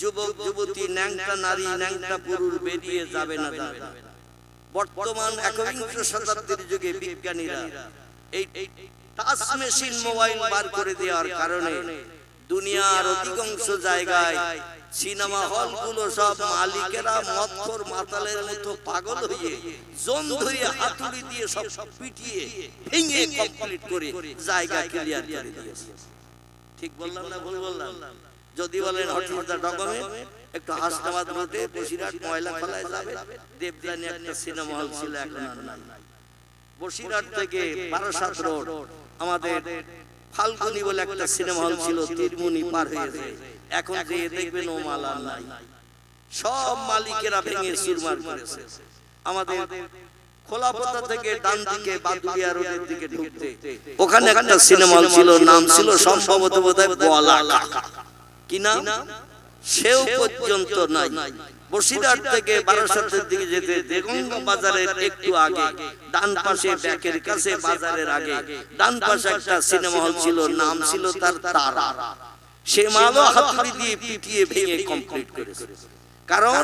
যুবক যুবতী, ন্যাংটা নারী, ন্যাংটা পুরুষ বেরিয়ে যাবে না। বর্তমান একবিংশ শতাব্দীর যুগে বিজ্ঞানীরা এই টাচ মেশিন মোবাইল বার করে দেওয়ার কারণে দুনিয়ার অধিকাংশ জায়গায় সিনেমা হলগুলো সব মালিকেরা মদখোর মাতালের মতো পাগল হয়ে জোন ধরে হাতুড়ি দিয়ে সব পিটিয়ে ভেঙে কমপ্লিট করে জায়গা ক্লিয়ার করে দিয়েছে। ঠিক বললাম না ভুল বললাম? যদি বলেন হঠাৎ ডকমে একটু হাসনাবাদ রোডে বসিরহাট ময়লা খোলায় যাবে, দেবদানি একটা সিনেমা হল ছিল, এখন আর নাই। বসিরহাট থেকে বারাসাত রোড আমাদের ফাল্গুনি বলে একটা সিনেমা হল ছিল, তিরমুনি পার হয়েছে, এখন যে দেখবেন ও মাল আর নাই। সব মালিকেরা ভেঙে চুরমার করেছে। আমাদের খোলাপোতা থেকে ডান দিকে বাদুড়িয়া রোডের দিকে ঢুকতে ওখানে একটা সিনেমা হল ছিল, নাম ছিল সম্ভবত বোধহয় বলা কাকা, কি নাম সেও পর্যন্ত নাই। বসিরহাট থেকে বারাসাতের দিকে যেতে দেগঙ্গা বাজারের একটু আগে ডান পাশে ব্যাকের কাছে বাজারের আগে ডান পাশে একটা সিনেমা হল ছিল, নাম ছিল তার তারা। সে মালও হাতুড়ি দিয়ে পিটিয়ে ভেঙে কমপ্লিট করেছে। কারণ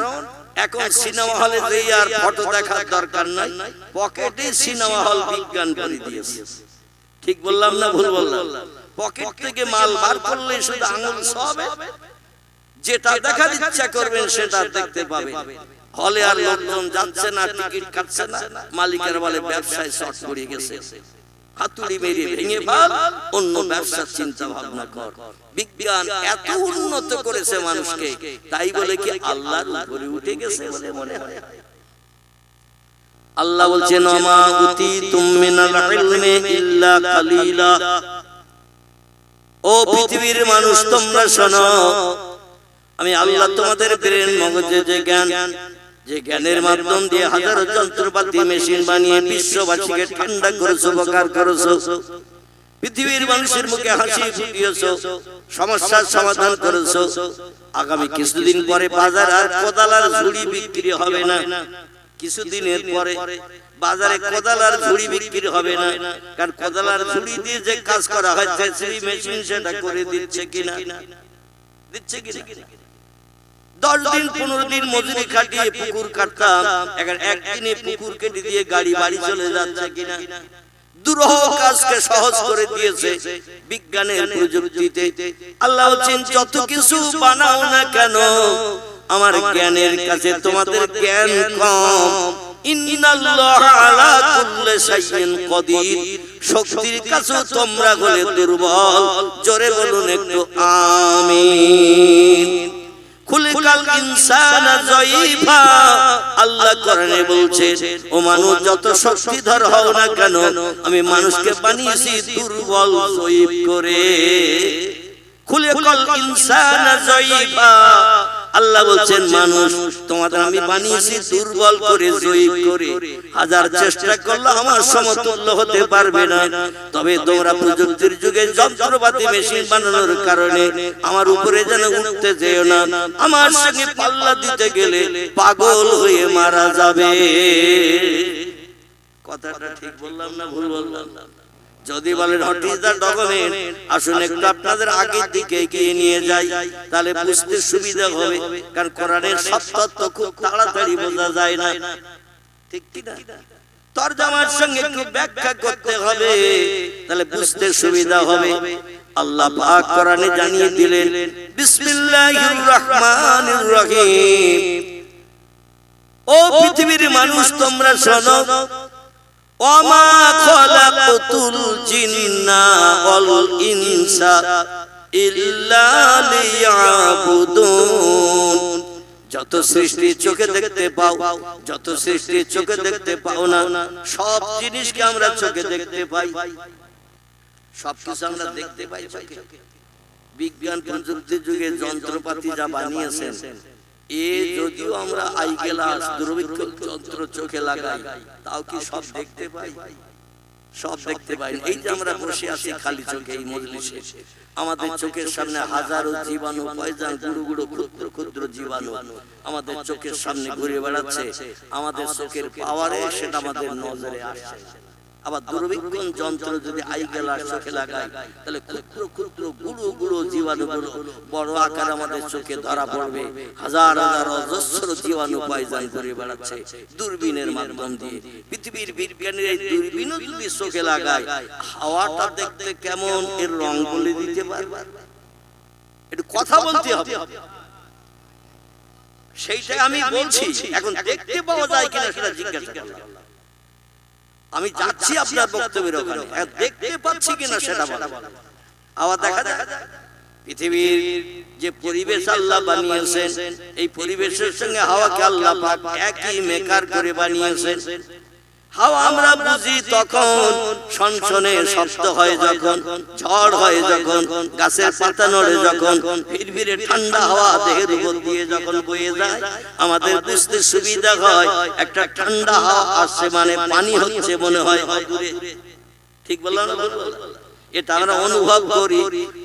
এখন সিনেমা হলে যেই আর ফটো দেখার দরকার নাই, পকেটে সিনেমা হল বিজ্ঞান করে দিয়েছে। ঠিক বললাম না ভুল বললাম? পকেট থেকে মাল বার করলে শুধু আঙুল সবে, যেটা দেখার ইচ্ছা করবেন সেটা দেখতে পাবেন। হলে আর লোকজন যাচ্ছে না, টিকিট কাটছে না, মালিকের বলে ব্যবসায় শর্ট পড়ে গেছে, হাতুড়ি মেরে ভেঙে ফেল, অন্য ব্যবসার চিন্তা ভাবনা কর। বিজ্ঞান এত উন্নত করেছে মানুষকে, তাই বলে কি আল্লাহর উপরে উঠে গেছে বলে মনে হয়? আল্লাহ বলছেন ওমা উতিতুম মিনাল ইলমি ইল্লা কালিলা। ও পৃথিবীর মানুষ তোমরা শোনো, আমি আল্লাহ তোমাদের ব্রেন মগজে যে জ্ঞান, যে জ্ঞানের মাধ্যম দিয়ে হাজারো যন্ত্রপাতি মেশিন বানিয়ে বিশ্ববাসীকে ঠান্ডা করেছো, উপকার করেছো, পৃথিবীর মানুষের মুখে হাসি ফুটিয়েছো, সমস্যার সমাধান করেছো। আগামী কিছুদিন পরে বাজার আর কোদাল আর ঝুড়ি বিক্রি হবে না। কিছুদিনের পরে বাজারে কোদাল আর ঝুড়ি বিক্রি হবে না, কারণ কোদাল আর ঝুড়ি দিয়ে যে কাজ করা হয় সেই মেশিন সেটা করে দিচ্ছে কিনা, দিচ্ছে কিনা। 10 দিন 15 দিন মজুরি খাটিয়ে পুকুর কাটতাম, এখন একদিনে পুকুর কেটে দিয়ে গাড়ি বাড়ি চলে যাচ্ছে কিনা। দুরূহ কাজকে সহজ করে দিয়েছে বিজ্ঞানের প্রযুক্তিতে। আল্লাহ বলেন যত কিছু বানাও না কেন, আমার জ্ঞানের কাছে তোমাদের জ্ঞান কম। ইন্নাল্লাহা আলা কুল্লি শাইইন কাদির, শক্তির কাছে তোমরা হলে দুর্বল। জোরে বলুন একটু আমিন। খুলিকাল ইনসানা যায়ীফা, আল্লাহ কোরআনে বলছে ও মানুষ যত শক্তিধর হও না কেন, আমি মানুষকে বানিয়েছি দুর্বল যায়ীফ করে। খুলিকাল ইনসানা যায়ীফা, আল্লাহ বলছেন মানুষ তোমাদের আমি বানিয়েছি দুর্বল করে, যায়ীফ করে। হাজার চেষ্টা করলে আমার সমতুল্য হতে পারবে না। তবে তোমরা প্রযুক্তির যুগে যন্ত্রপাতি মেশিন বানানোর কারণে আমার উপরে যেন উঠতে যেও না, আমার সঙ্গে পাল্লা দিতে গেলে পাগল হয়ে মারা যাবে। কথাটা ঠিক বললাম না ভুল বললাম? যদি বলেন হোয়াট ইজ দ্য ডকুমেন্ট, আসুন একটু আপনাদের আগের দিকে এগিয়ে নিয়ে যাই, তাহলে বুঝতে সুবিধা হবে। কারণ কোরআনের সব তথ্য খুব তাড়াতাড়ি বোঝা যায় না, ঠিক কি না? তরজমার সঙ্গে একটু ব্যাখ্যা করতে হবে, তাহলে বুঝতে সুবিধা হবে। আল্লাহ পাক কোরআনে জানিয়ে দিলেন বিসমিল্লাহির রহমানির রহিম। ও পৃথিবীর মানুষ তোমরা শোনো, ওমা খালাকাতুল জিন্না ওয়াল ইনসা ইল্লা লিয়াবুদুন। যত সৃষ্টি চোখে দেখতে পাও, যত সৃষ্টি চোখে দেখতে পাও না, সব জিনিসকে আমরা চোখে দেখতে পাই, সব কিছু আমরা দেখতে পাই চোখে। বিজ্ঞান প্রযুক্তির যুগে যন্ত্রপাতি যা বানিয়েছেন, এ যদিও আমরা আই গ্লাস দূরবীক্ষণ যন্ত্র চোখে লাগাই, তাও কি সব দেখতে পাই? সব দেখতে পাই। এই যে আমরা বসে আছি খালি চোখে এই মজলিসে, আমাদের চোখের সামনে হাজারো জীবাণু, পয়জন, গুড়ো গুড়ো ক্ষুদ্র ক্ষুদ্র জীবাণু আমাদের চোখের সামনে ঘুরে বেড়াচ্ছে। আমাদের চোখের পাওয়ারে সেটা আমাদের নজরে আসছে। আবার দূরবীক্ষণ যন্ত্র যদি আই গ্লাস চোখে লাগায় তাহলে ক্ষুদ্র ক্ষুদ্র গুঁড়ো গুঁড়ো জীবাণুগুলো বড় আকার আমাদের চোখে ধরা পড়বে। হাজার হাজার অজস্র জীবাণু পয়জন করে বেড়াচ্ছে দূরবীনের মাধ্যম দিয়ে। পৃথিবীর বিজ্ঞানীরা এই দূরবীনও যদি চোখে লাগায় হাওয়াটা দেখতে কেমন এর রং বলে দিতে পারবে? একটু কথা বলতে হবে, সেইটাই আমি বলছি। এখন দেখতে পাওয়া যায় কিনা সেটা জিজ্ঞাসা করলাম। আমি যাচ্ছি আপনার বক্তব্যের ওখানে, দেখতে পাচ্ছি কিনা সেটা বলেন। আবার দেখা যায় পৃথিবীর যে পরিবেশ আল্লাহ বানিয়েছেন, এই পরিবেশের সঙ্গে হাওয়াকে আল্লাহ পাক একই মেকার করে বানিয়েছেন। হাওয়া আমরা বুঝি তখন সনসনে শব্দ হয় যখন, ঝড় হয় যখন, গাছের পাতা নড়ে যখন, ভিড়ভিড়ে ঠান্ডা হাওয়া দেহের উপর দিয়ে যখন বয়ে যায় আমাদের বুঝতে সুবিধা হয় একটা ঠান্ডা হাওয়া আসছে মানে পানি হচ্ছে মনে হয় দূরে। ঠিক বললাম না? এটা আমরা অনুভব করি।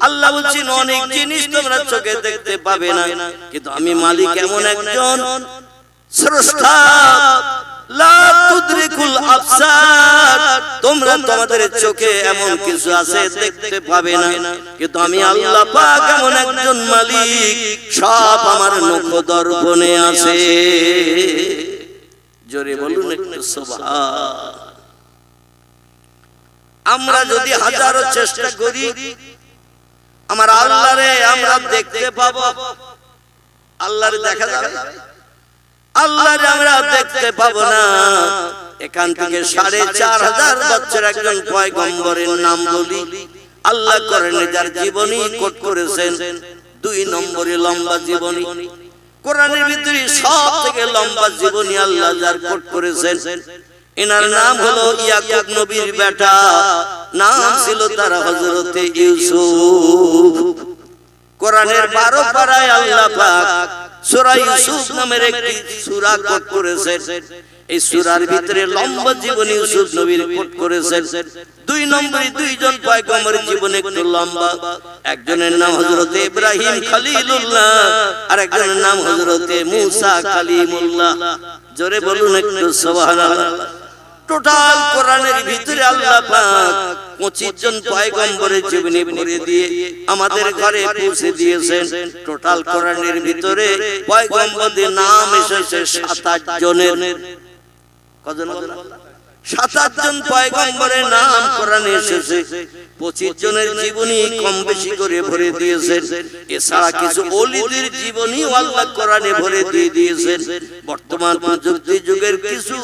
আল্লাহ বলছেন অনেক জিনিস তোমরা চোখে দেখতে পাবে না, কিন্তু আমি মালিক এমন একজন স্রষ্টা, লা তুদরিকুল আবসার, তোমরা তোমাদের চোখে এমন কিছু আছে দেখতে পাবে না, কিন্তু আমি আল্লাহ পাক এমন একজন মালিক সব আমার নখদর্পণে আছে। জোরে বলুন একটু সুবহান। আমরা যদি হাজারো চেষ্টা করি আমার আল্লাহরে আমরা দেখতে পাবো, আল্লাহরে দেখা যাবে? আল্লাহরে আমরা দেখতে পাবো না। এখান থেকে ৪৫০০ বছর একজন পয়গম্বরের নাম বলি। আল্লাহ কোরআনে যার জীবনী কোট করেছেন ২ নম্বরে লম্বা জীবনী। কোরআনের ভিতরে সবথেকে লম্বা জীবনী আল্লাহ যার কোট করেছেন, এনার নাম হলো ইয়াকুব নবীর বেটা, নাম ছিল তার হযরতে ইউসুফ। কোরআনের ১২ পারায় আল্লাহ পাক সূরা ইউসুফ নামের একটি সূরা কোট করেছেন। এই সূরার ভিতরে লম্বা জীবনী ইউসুফ নবীর কোট করেছেন। ২ নম্বরে দুইজন পয়গম্বরের জীবন একটু লম্বা। একজনের নাম হযরতে ইব্রাহিম খলিলুল্লাহ, আর একজনের নাম হযরতে মূসা কালিমুল্লাহ। জোরে বলুন একটু সুবহানাল্লাহ। টোটাল কোরআনের ভিতরে আল্লাহ পাক 25 জন পয়গম্বরের জীবনী ভরে দিয়ে আমাদের ঘরে পৌঁছে দিয়েছেন। টোটাল কোরআনের ভিতরে পয়গম্বরদের নাম এসেছে 27 জনের। কজন? 27 জন পয়গম্বরের নাম কোরআনে এসেছে। 25 জনের জীবনী কম বেশি করে ভরে দিয়েছেন। এছাড়া কিছু ওলিদের জীবনীও আল্লাহ কোরআনে ভরে দিয়ে দিয়েছেন। বর্তমান প্রযুক্তি যুগের কিছু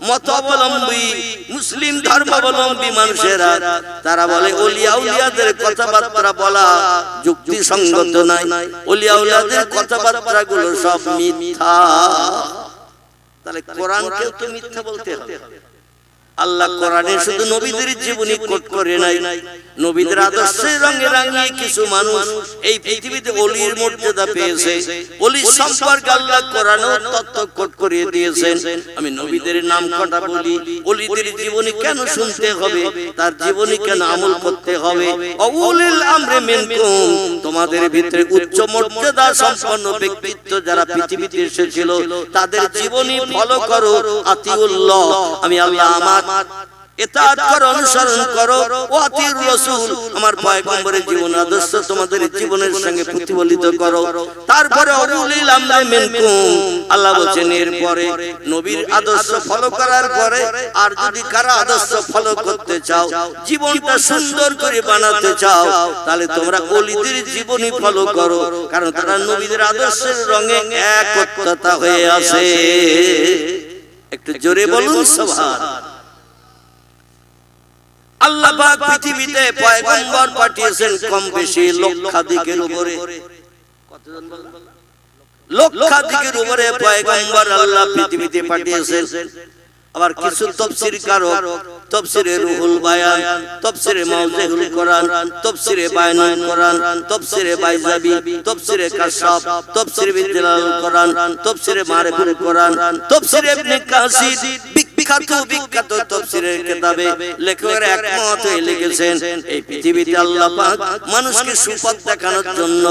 মতাবলম্বী মুসলিম ধর্মাবলম্বী মানুষেরা তারা বলে ওলিয়া উলিয়াদের কথাবার্তা বলা যুক্তিসঙ্গত নাই, ওলিয়া উলিয়াদের কথাবার্তা গুলো সব মিথ্যা। তাহলে কোরআনকেও তো মিথ্যা বলতে হবে। আল্লাহ কোরআনে শুধু নবীদের জীবনী কোট করে নাই, নবীদের আদর্শের রঙে রাঙিয়ে কিছু মানুষ এই পৃথিবীতে ওলির মর্যাদা পেয়েছে। ওলি সম্পর্কে আল্লাহ কোরআনে তথ্য কোট করে দিয়েছেন। আমি নবীদের নাম কটা বলি, ওলিদের জীবনী কেন শুনতে হবে, তার জীবনী কেন আমল করতে হবে। উলিল আমরি মিনকুম, তোমাদের ভিতরে উচ্চ মর্যাদা সম্পন্ন ব্যক্তিত্ব যারা পৃথিবীতে এসেছিল তাদের জীবনী ফলো করো। আতিউল্লাহ, আমি আল্লাহ আমার ইতাআত করো, অনুসরণ করো। ওয়া আতিউর রাসূল, আমার পয়গম্বরের জীবন আদর্শ তোমাদের জীবনের সঙ্গে প্রতিফলিত করো। তারপরে উলিল আমরি মিনকুম, আল্লাহ বলেন এরপরে নবীর আদর্শ ফলো করার পরে আর যদি কারো আদর্শ ফলো করতে চাও, জীবনটা সুন্দর করে বানাতে চাও, তাহলে তোমরা ওলিদের জীবনী ফলো করো, কারণ তারা নবীদের আদর্শের রঙে একত্রতা হয়ে আছে। একটু জোরে বলুন সুবহান। আল্লাহ পাক পৃথিবীতে পয়গম্বর পাঠিয়েছেন কম বেশি লক্ষাধিকের উপরে। কতজন বলেন? লক্ষাধিকের উপরে পয়গম্বর আল্লাহ পৃথিবীতে পাঠিয়েছেন। আবার কিছু তাফসীর কারক তাফসীরে রুহুল বায়ান, তাফসীরে মাওজিহুল কোরআন, তাফসীরে বায়ানুল কোরআন, তাফসীরে বাইজাবি, তাফসীরে কাশফ, তাফসীরে বিদলাল কোরআন, তাফসীরে মারিফুল কোরআন, তাফসীরে ইবনে কাসির বিখ্যাত তাফসীরের কিতাবে লেখকেরা একমত হয়ে লিখেছেন এই পৃথিবীতে আল্লাহ পাক মানুষকে সুপথ দেখানোর জন্য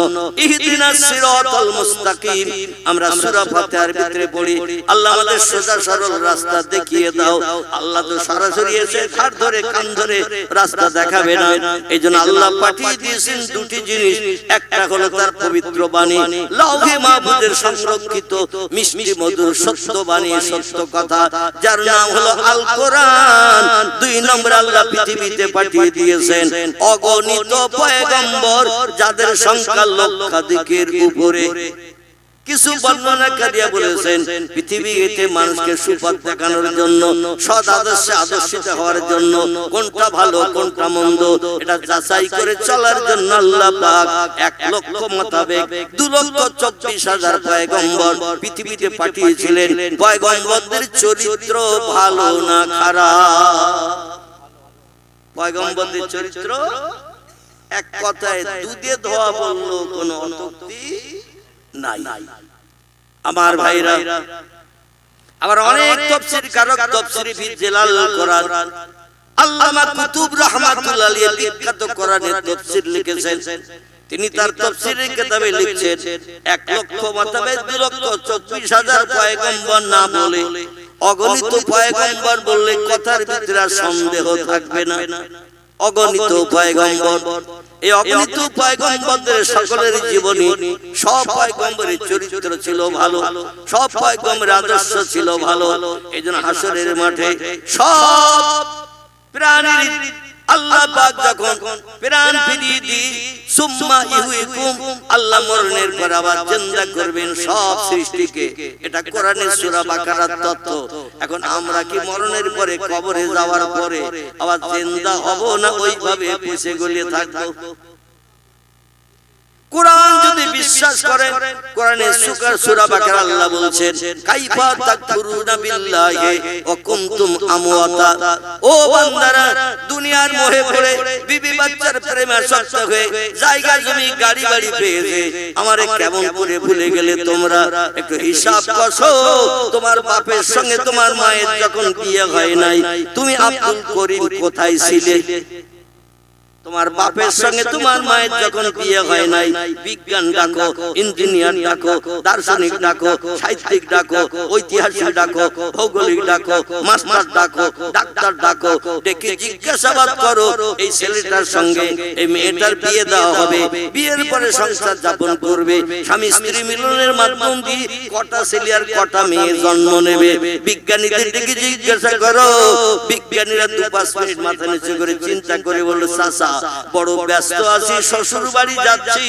ইহদিনাস সিরাতাল মুস্তাকিম আমরা সূরা ফাতিহার ভিতরে পড়ি আল্লাহ আমাদের সোজা সরল রাস্তা দেখিয়ে দাও। আল্লাহ তো সরাসরি এসে ঘাট ধরে কান ধরে রাস্তা দেখাবে না, এইজন্য আল্লাহ পাঠিয়ে দিয়েছেন দুটি জিনিস। একটা হলো তার পবিত্র বাণী, লাউহে মাহফুজের সংরক্ষিত মিষ্টি মধুর সত্য বাণী, সত্য কথা, যার নাম হলো আল কোরআন। দুই নম্বর আল্লাহ পৃথিবীতে পাঠিয়ে দিয়েছেন অগণিত পয়গম্বর, যাদের সংখ্যা লক্ষাধিকের উপরে। কিছু বর্ণনাকারীরা বলেছেন পৃথিবীতে মানুষকে সুপথ দেখানোর জন্য, সৎ আদর্শে আদর্শিত হওয়ার জন্য, কোনটা ভালো কোনটা মন্দ এটা যাচাই করে চলার জন্য আল্লাহ পাক 1 লক্ষ মোতাবেক 2,24,000 পয়গম্বর পৃথিবীতে পাঠিয়েছিলেন। পয়গম্বরদের চরিত্র ভালো না খারাপ? পয়গম্বরদের চরিত্র এক কথায় দুধে ধোয়া বললো কোনো অত্যুক্তি নাই। আমার ভাইরা, আবার অনেক তাফসীর কারক তাফসীরে ফি জালাল কোরআন আল্লামা কুতুব রাহমাতুল্লাহ আলাইহি বিখ্যাত কোরআনের তাফসীর লিখেছেন। তিনি তার তাফসীরের কিতাবে লিখছেন 1 লক্ষ মোতাবেক 2,24,000 পয়গম্বর না বলে অগণিত পয়গম্বর বললে কথার ভিতরে সন্দেহ থাকবে না। অগণিত পয়গম্বর, এই অগণিত পয়গম্বরদের সকলের জীবনী, সব পয়গম্বরের চরিত্র ছিল ভালো, সব পয়গম্বরের আদর্শ ছিল ভালো। এইজন্য হাসরের মাঠে সব প্রাণীর আল্লাহ পাক যখন প্রাণ ফিরিয়ে দিই সুম্মা ইহুইকুম, আল্লাহ মরণের পর আবার জিন্দা করবেন সব সৃষ্টিকে। এটা কোরআনের সূরা বাকারার তথ্য। এখন আমরা কি মরণের পরে কবরে যাওয়ার পরে আবার জিন্দা হব না ওইভাবে পিছে গলিয়ে থাকবো? কোরআন যদি বিশ্বাস করেন, কোরআনের সূরা বাকারা আল্লাহ বলছেন কাইফা তাকফুরুনা বিল্লাহি ওয়া কুনতুম আমওয়াতা। ও বান্দারা, দুনিয়ার মোহে পড়ে বিবি বাচ্চার প্রেমে আসক্ত হয়ে জায়গা জমি গাড়ি বাড়ি পেয়েছে আমারে কেমন করে ভুলে গেলে তোমরা? একটু হিসাব কষো। তোমার বাপের সঙ্গে তোমার মায়ের যখন বিয়ে হয় নাই, তুমি আব্দুল করিম কোথায় ছিলে? তোমার বাপের সঙ্গে তোমার মায়ের যখন বিয়ে হয় নাই, বিজ্ঞান ডাকো, ইঞ্জিনিয়ার ডাকো, দার্শনিক ডাকো, সাহিত্যিক ডাকো, ঐতিহাসিক ডাকো, ভৌগোলিক ডাকো, মাস্টার ডাকো, ডাক্তার ডাকো, ডেকে জিজ্ঞাসাবাদ করো এই ছেলেটার সঙ্গে এই মেয়েটার বিয়ে দেওয়া হবে, বিয়ের পরে সংসার যাপন করবে, স্বামী স্ত্রী মিলনের মাধ্যম দিয়ে কটা ছেলে আর কটা মেয়ে জন্ম নেবে। বিজ্ঞানীদের ডেকে জিজ্ঞাসা করো। বিজ্ঞানীরা 2-5 মিনিট মাথা নিচু করে চিন্তা করে বলল, চাচা বড় ব্যস্ত আছি, শ্বশুর বাড়ি যাচ্ছি,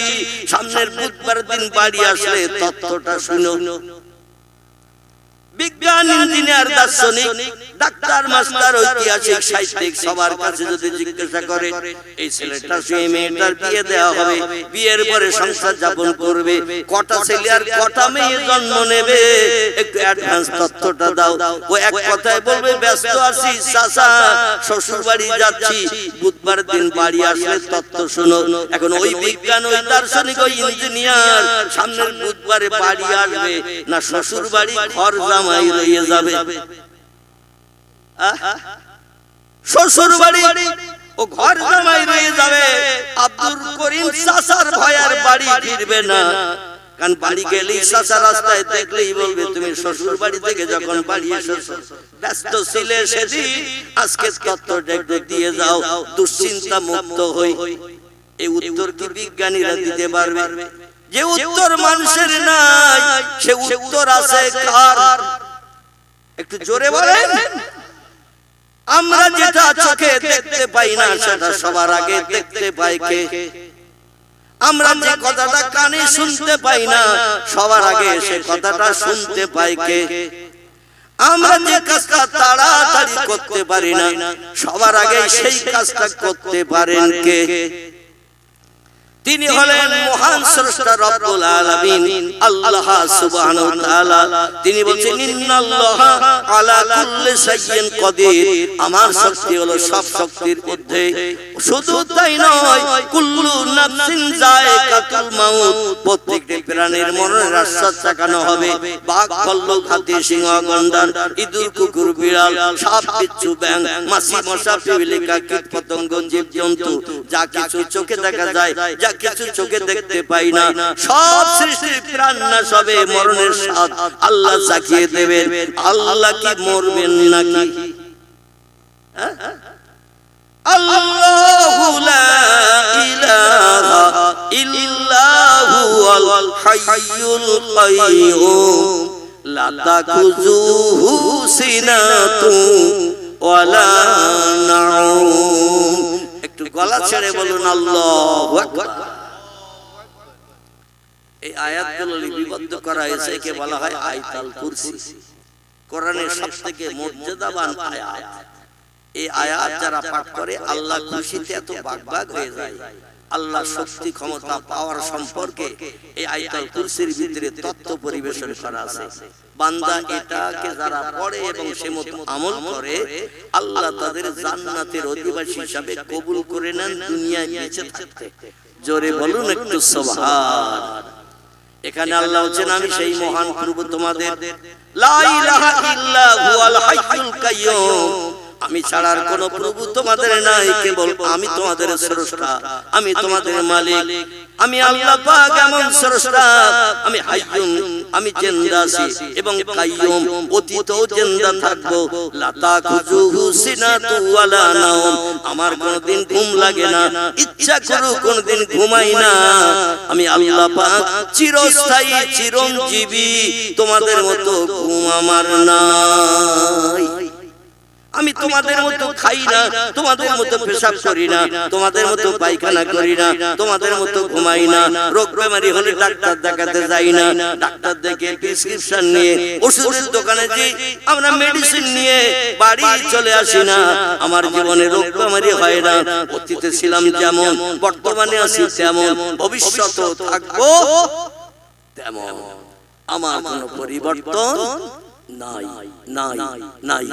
সামনের বুধবার দিন বাড়ি আসলে তথ্যটা শুনো। বিজ্ঞান, ইঞ্জিনিয়ার, দার্শনিক, ডাক্তার, মাস্টার, ঐতিহাসিক, সাহিত্যিক সবার কাছে যদি জিজ্ঞাসা করে এই ছেলেটার সঙ্গে মেয়েটার বিয়ে দেওয়া হবে, বিয়ের পরে সংসার যাপন করবে, কটা ছেলে আর কটা মেয়ে জন্ম নেবে, একটু অ্যাডভান্স তথ্যটা দাও। ও এক কথায় বলবে ব্যস্ত আছি চাচা, শ্বশুর বাড়ি যাচ্ছি, বুধবার দিন বাড়ি আসলে তথ্য শুনো। এখন ওই বিজ্ঞান, ওই দার্শনিক, ওই ইঞ্জিনিয়ার সামনের বুধবারে বাড়ি আসবে না শ্বশুর বাড়ি ঘর জামাই রয়ে যাবে? শ্বশুর বাড়ি ও ঘর জামাই রয়ে যাবে। আব্দুল করিম চাচার ভয়ার বাড়ি ফিরবে না, কারণ বাড়ি গেলেই চাচা রাস্তায় দেখলেই বলবে তুমি শ্বশুর বাড়ি থেকে যখন বাড়ি এসেছো ব্যস্ত ছিলে সেদিন, আজকে তত্ত্বটা একটু দিয়ে যাও, দুশ্চিন্তা মুক্ত হই। এই উত্তর কি বিজ্ঞানীরা দিতে পারবে? যে উত্তর মানুষের নাই সে উত্তর আছে কার? একটু জোরে বলেন। আমরা যেটা চোখে দেখতে পাই না সেটা সবার আগে দেখতে পাই কে? আমরা যে কথাটা কানে শুনতে পাই না সবার আগে সে কথাটা শুনতে পাই কে? আমরা যে কাজটা তাড়াতাড়ি করতে পারি না সবার আগে সেই কাজটা করতে পারেন কে? তিনি হলেন মহান স্রষ্টা রব্বুল আলামিন আল্লাহ সুবহানাহু ওয়া তাআলা। তিনি বলেন ইন্নাল্লাহা আলা কুল্লি শাইইন কাদির, আমার শক্তি হলো সব শক্তির ঊর্ধ্বে। শুধু তাই নয়, কুল্লু নাফসিন যায়কাতুল মাউত, প্রত্যেকটি প্রাণীর মরণের আশ্বাস চাকানো হবে। বাঘ, ভাল্লুক, হাতি, সিংহ, গন্ডার, ইঁদুর, কুকুর, বিড়াল, সাপ, বিচ্ছু, ব্যাঙ, মাছি, মশা, পিপিলিকা, কীট পতঙ্গ, জীব জন্তু, যা কিছু চোখে দেখা যায়, যা কিছু চোখে দেখতে পাই না, সব সৃষ্টির প্রাণ নাশ হবে। মরণের স্বাদ আল্লাহ চাখিয়ে দেবেন। আল্লাহ কি মরবেন নাকি? আল্লাহু লা ইলাহা ইল্লা হুয়াল হাইয়ুল কাইয়্যুম লা তাখুযুহু সিনাতুন ওয়ালা নাউম। একটু গলা ছেড়ে বলুন আল্লাহু আকবার। এই আয়াতগুলো লিপিবদ্ধ করা হয়েছে, একে বলা হয় আয়াতুল কুরসি, কোরআনের সবথেকে মর্যাদাবান আয়াত। এই আয়াত যারা পাঠ করে আল্লাহ খুশিতে এত বাগবাগ হয়ে যায়। আল্লাহ শক্তি, ক্ষমতা, পাওয়ার সম্পর্কে এই আয়াতুল কুরসির ভিতরে তত্ত্ব পরিবেশন করা আছে। বান্দা এটাকে যারা পড়ে এবং সে মতো আমল করে, আল্লাহ তাদের জান্নাতের অধিবাসী হিসাবে কবুল করে নেন দুনিয়ায় বেঁচে থাকতে। জোরে বলুন একটু সুবহান। এখানে আল্লাহ বলেন, আমি সেই মহান প্রভু তোমাদের, লা ইলাহা ইল্লা হুয়াল হাইয়ুল কাইয়্যুম, আমি ছাড়ার কোন প্রভু তোমাদের নাই, কেবল আমি তোমাদের স্রষ্টা, আমি তোমাদের মালিক। আমি আল্লাহ পাক এমন স্রষ্টা, আমি হাইয়ুম, আমি জিন্দা আছি এবং কাইয়ুম, অতীতও জিন্দা থাকবো। লা তাখুযুহু সিনাতু ওয়ালা নাওম, আমার কোনদিন ঘুম লাগে না, ইচ্ছা করু কোনদিন ঘুমাই না। আমি আল্লাহ পাক চিরস্থায়ী, চিরঞ্জীবী, তোমাদের মতো ঘুম আমার নাই। আমি তোমাদের মতো খাই না, তোমাদের মতো পেশাব করি না, তোমাদের মতো পায়খানা করি না, তোমাদের মতো ঘুমাই না। রোগ বেমারি হলে ডাক্তার দেখাতে যাই না, ডাক্তার দেখে প্রেসক্রিপশন নিয়ে ওষুধের দোকানে যে আমরা মেডিসিন নিয়ে বাড়ি চলে আসি না। আমার জীবনে রোগ বেমারি হয় না। অতীতে ছিলাম যেমন, বর্তমানে আছি তেমন, ভবিষ্যতেও থাকবো তেমন। আমার কোনো পরিবর্তন নাই, নাই, নাই।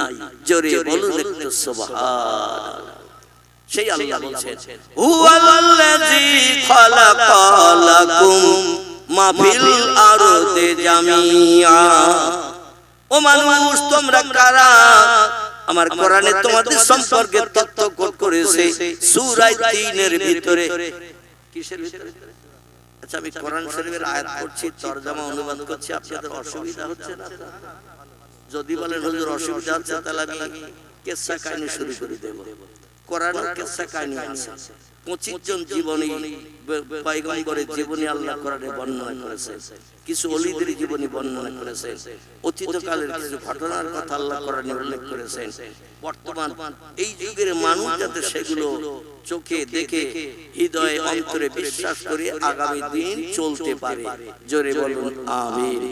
জোরে বলুন একটু সুবহান। সেই আল্লাহ বলেন, হুয়াল্লাযী খালাকা লাকুম মা ফিল আরদি জামিআ। ও মানুষ, তোমরা কারা? আমার কোরআনে তোমাদের সম্পর্কে তথ্য কোট করেছে সূরা ৩ এর ভিতরে। কিসের ভিতরে? আচ্ছা, আমি কোরআন শরীফের আয়াত পড়ছি, তরজমা অনুবাদ করছি, আপনাদের অসুবিধা হচ্ছে না? যদি বলেন হুজুর অসুবিধা হচ্ছে, তাহলে আমি কিসসা কাহিনী শুরু করে দেব। কোরআনের কিসসা কাহিনী আছে। 25 জন জীবনী, পয়গম্বরের জীবনী আল্লাহ কোরআনে বর্ণনা করেছেন। কিছু ওলিদের জীবনী বর্ণনা করেছেন। অতীতকালের কিছু ঘটনার কথা আল্লাহ কোরআনে উল্লেখ করেছেন। বর্তমান এই যুগের মানুষ যাতে সেগুলো চোখে দেখে, হৃদয়ে, অন্তরে বিশ্বাস করে আগামী দিন চলতে পারে। জোরে বলুন আমিন।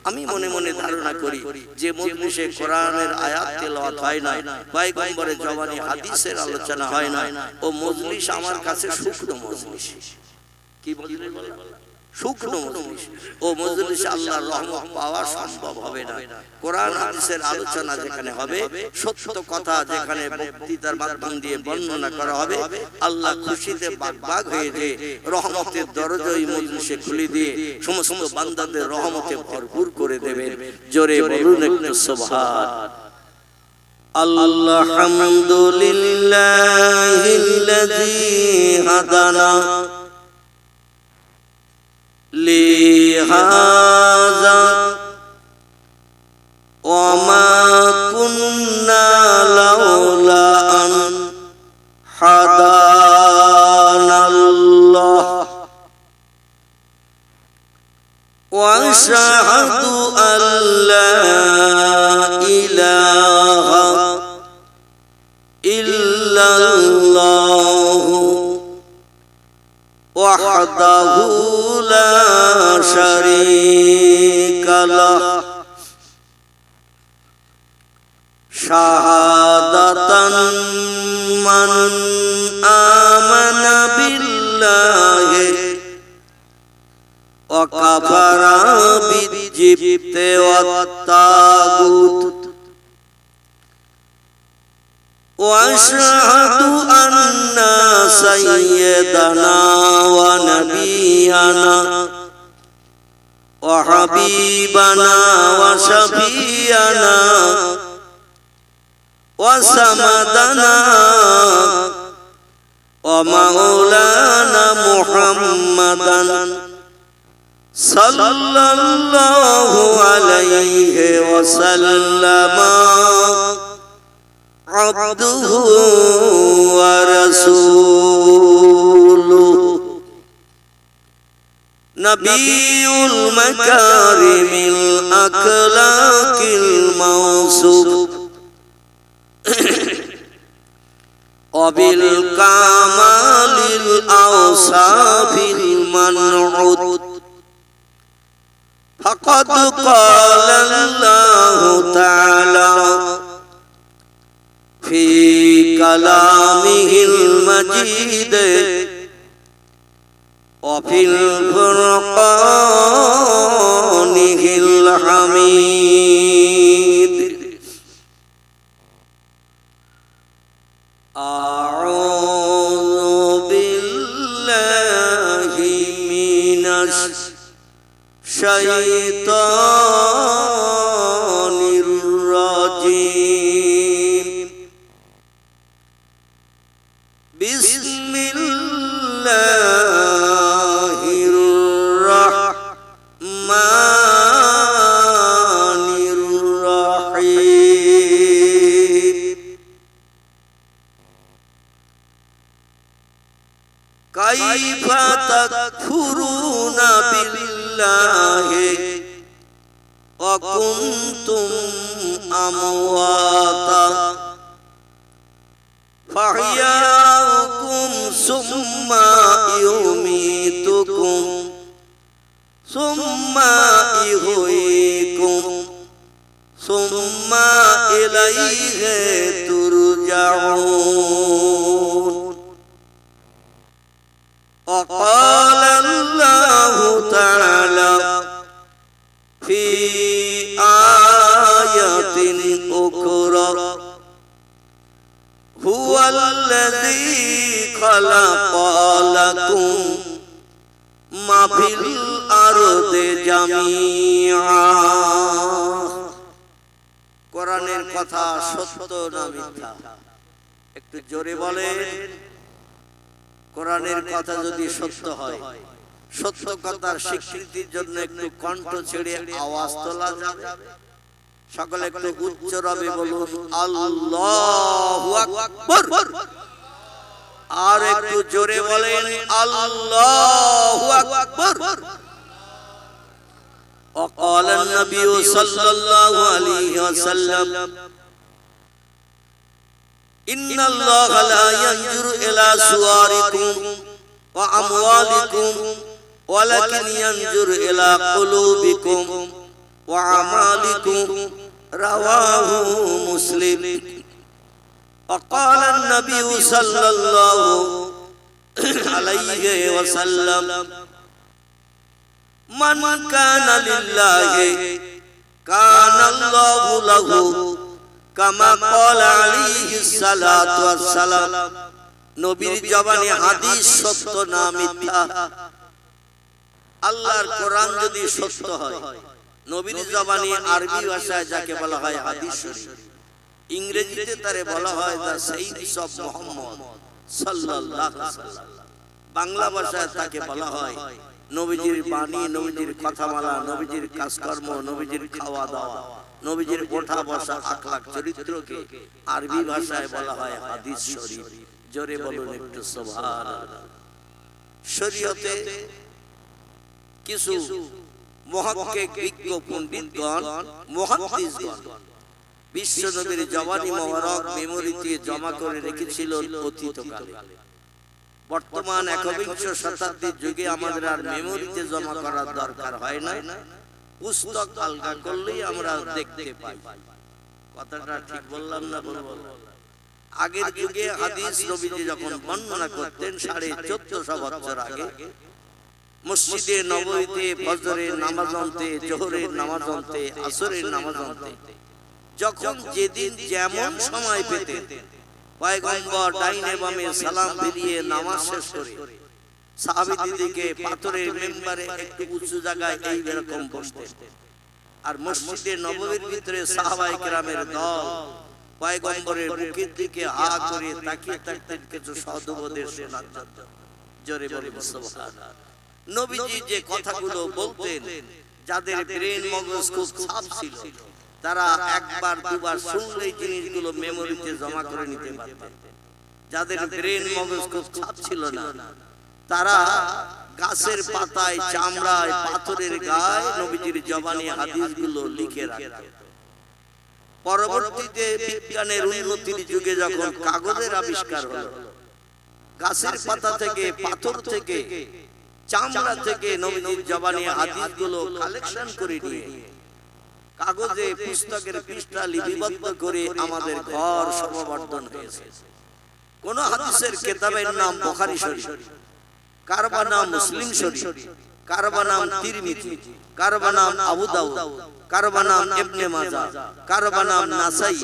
আমি মনে মনে ধারণা করি যে মজলিসে কোরআনের আয়াত তেলাওয়াত হয় না, পয়গম্বরের জবানি হাদিসের আলোচনা হয় না, ও মজলিস আমার কাছে শুকনো মজলিস। কি মজলিস বলে? শুকনো মজলিস। ও মজলিসে আল্লাহর রহমত পাওয়া সম্ভব হবে না। কোরআন হাদিসের আলোচনা যেখানে হবে, সত্য কথা যেখানে বক্তৃতার মাধ্যম দিয়ে বর্ণনা করা হবে, আল্লাহ খুশিতে বাগবাগ হয়ে যে রহমতের দরজা ওই মজলিসে খুলে দিয়ে সমস্ত বান্দাদের রহমতে ভরপুর করে দেবেন। জোরে বলুন একটু সুবহান। আলহামদুলিল্লাহিল্লাযী হাদানা লিহাযা ওয়া মা কুন্না লাউলা আন হাদানাল্লাহ ওয়া আশহাদু আল্লা ইলাহা ইল্লাল্লাহু ওয়াহদাহু লা শারীকা লাহু শাহাদাতান মান আমানা বিল্লাহি ওয়া কাফারা বিজিবতি ওয়াত তাগুত وأشهد أن سيدنا ونبينا وحبيبنا وشفيعنا وسندنا ومولانا محمدا صلى الله عليه وسلم عبده ورسوله نبي المكارم الأخلاق الموصوف وبالكمال الأوصاف المنعوت فقد قال الله تعالى في كلامه المجيد وفي الفرقانه الحميد أعوذ بالله من الشيطان الرجيم بسم الله الرحمن الرحيم كيف تكفرون بالله وكنتم أمواتا فأحياكم ثم يميتكم ثم يحييكم ثم إليه ترجعون وقال الله تعالى في آية أخرى هو الذي خلق لكم ما في الأرض جميعا কোরআনের কথা সত্য না মিথ্যা একটু জোরে বলেন কোরআনের কথা যদি সত্য হয় সত্য কথার স্বীকৃতির জন্য একটু কণ্ঠ ছেড়ে আওয়াজ তোলা যাবে সকলে একটু উচ্চ রবে বলুন আল্লাহু আকবার আর একটু জোরে বলেন আল্লাহু আকবার وقال النبي صلى الله عليه وسلم إن الله لا ينظر إلى صوركم وأموالكم ولكن ينظر إلى قلوبكم وأعمالكم رواه مسلم وقال النبي صلى الله عليه وسلم من كان لله كان الله له كما قال عليه الصلاة والسلام নবীর জবানে হাদিস সত্য না মিথ্যা আল্লাহর কোরআন যদি সত্য হয় নবীর জবানে আরবি ভাষায় যাকে বলা হয় হাদিস শরীফ ইংরেজিতে তারে বলা হয় দা সেইন্টস অফ মুহাম্মদ সাল্লাল্লাহু আলাইহি ওয়াসাল্লাম বাংলা ভাষায় তাকে বলা হয় নবীজির বাণী নবীজির কথামালা নবীজির কাজকর্ম নবীজির খাওয়া দাওয়া নবীজির ওঠা বসা আখলাক চরিত্রকে আরবি ভাষায় বলা হয় হাদিস শরীফ জোরে বলুন একটু সুবহানাল্লাহ শরীয়তে কিছু মুহাক্কিক বিজ্ঞ পণ্ডিতগণ মুহাদ্দিসগণ বিশ্ব নবীর জবানি মোবারক মেমোরিতে জমা করে রেখেছিল অতীতকালে বর্তমান ১বিংশ শতাব্দীর যুগে আমাদের আর মেমোরিতে জমা করার দরকার হয় না পুস্তক আলগা করলেই আমরা দেখতে পাই কথাটা ঠিক বললাম না বলবো আগের যুগে হাদিস নবীজি যখন বর্ণনা করতেন ১৪৫০ বছর আগে মসজিদে নববীতে ফজরের নামাজ অন্তে জোহরের নামাজ অন্তে আসরের নামাজ অন্তে যখন যেদিন যেমন সময় পেতেন পয়গম্বর ডাইনে বামে সালাম ফিরিয়ে নামাজ শেষ করে সাহাবীদেরকে পাথরের মেম্বারে একটু উঁচু জায়গায় এই এরকম বসতেন। আর মসজিদে নববীর ভিতরে সাহাবায়ে কেরামের দল পয়গম্বরের মুখের দিকে হা করে তাকিয়ে থাকতেন কিছু সদুপদেশ শোনার জন্য। জোরে বলুন সুবহানাল্লাহ। নবীজি যে কথাগুলো বলতেন, যাদের ব্রেন মগজ খুব সাফ ছিল, তারা একবার দুবার শুনলেই জিনিসগুলো মেমোরিতে জমা করে নিতে পারতেন। যাদের ব্রেন মগজ খুব সাফ ছিল না, তারা গাছের পাতায়, চামড়ায়, পাথরের গায়ে নবীজির জবানি হাদিসগুলো লিখে রাখতেন। পরবর্তীতে বিজ্ঞানের উন্নতির যুগে যখন কাগজের আবিষ্কার হলো, গাছের পাতা থেকে, পাথর থেকে, চামড়া থেকে নবীজির জবানি হাদিসগুলো কালেকশন করে নিয়ে কাগজে পুস্তকের পৃষ্ঠা লিপিবদ্ধ করে আমাদের ঘর সমাবর্তন হয়েছে। কোন হাদিসের কিতাবের নাম বুখারী শরীফ, কার বা নাম মুসলিম শরীফ, কার বা নাম তিরমিজি, কার বা নাম আবু দাউদ, কার বা নাম ইবনে মাজাহ, কার বা নাম নাসাই,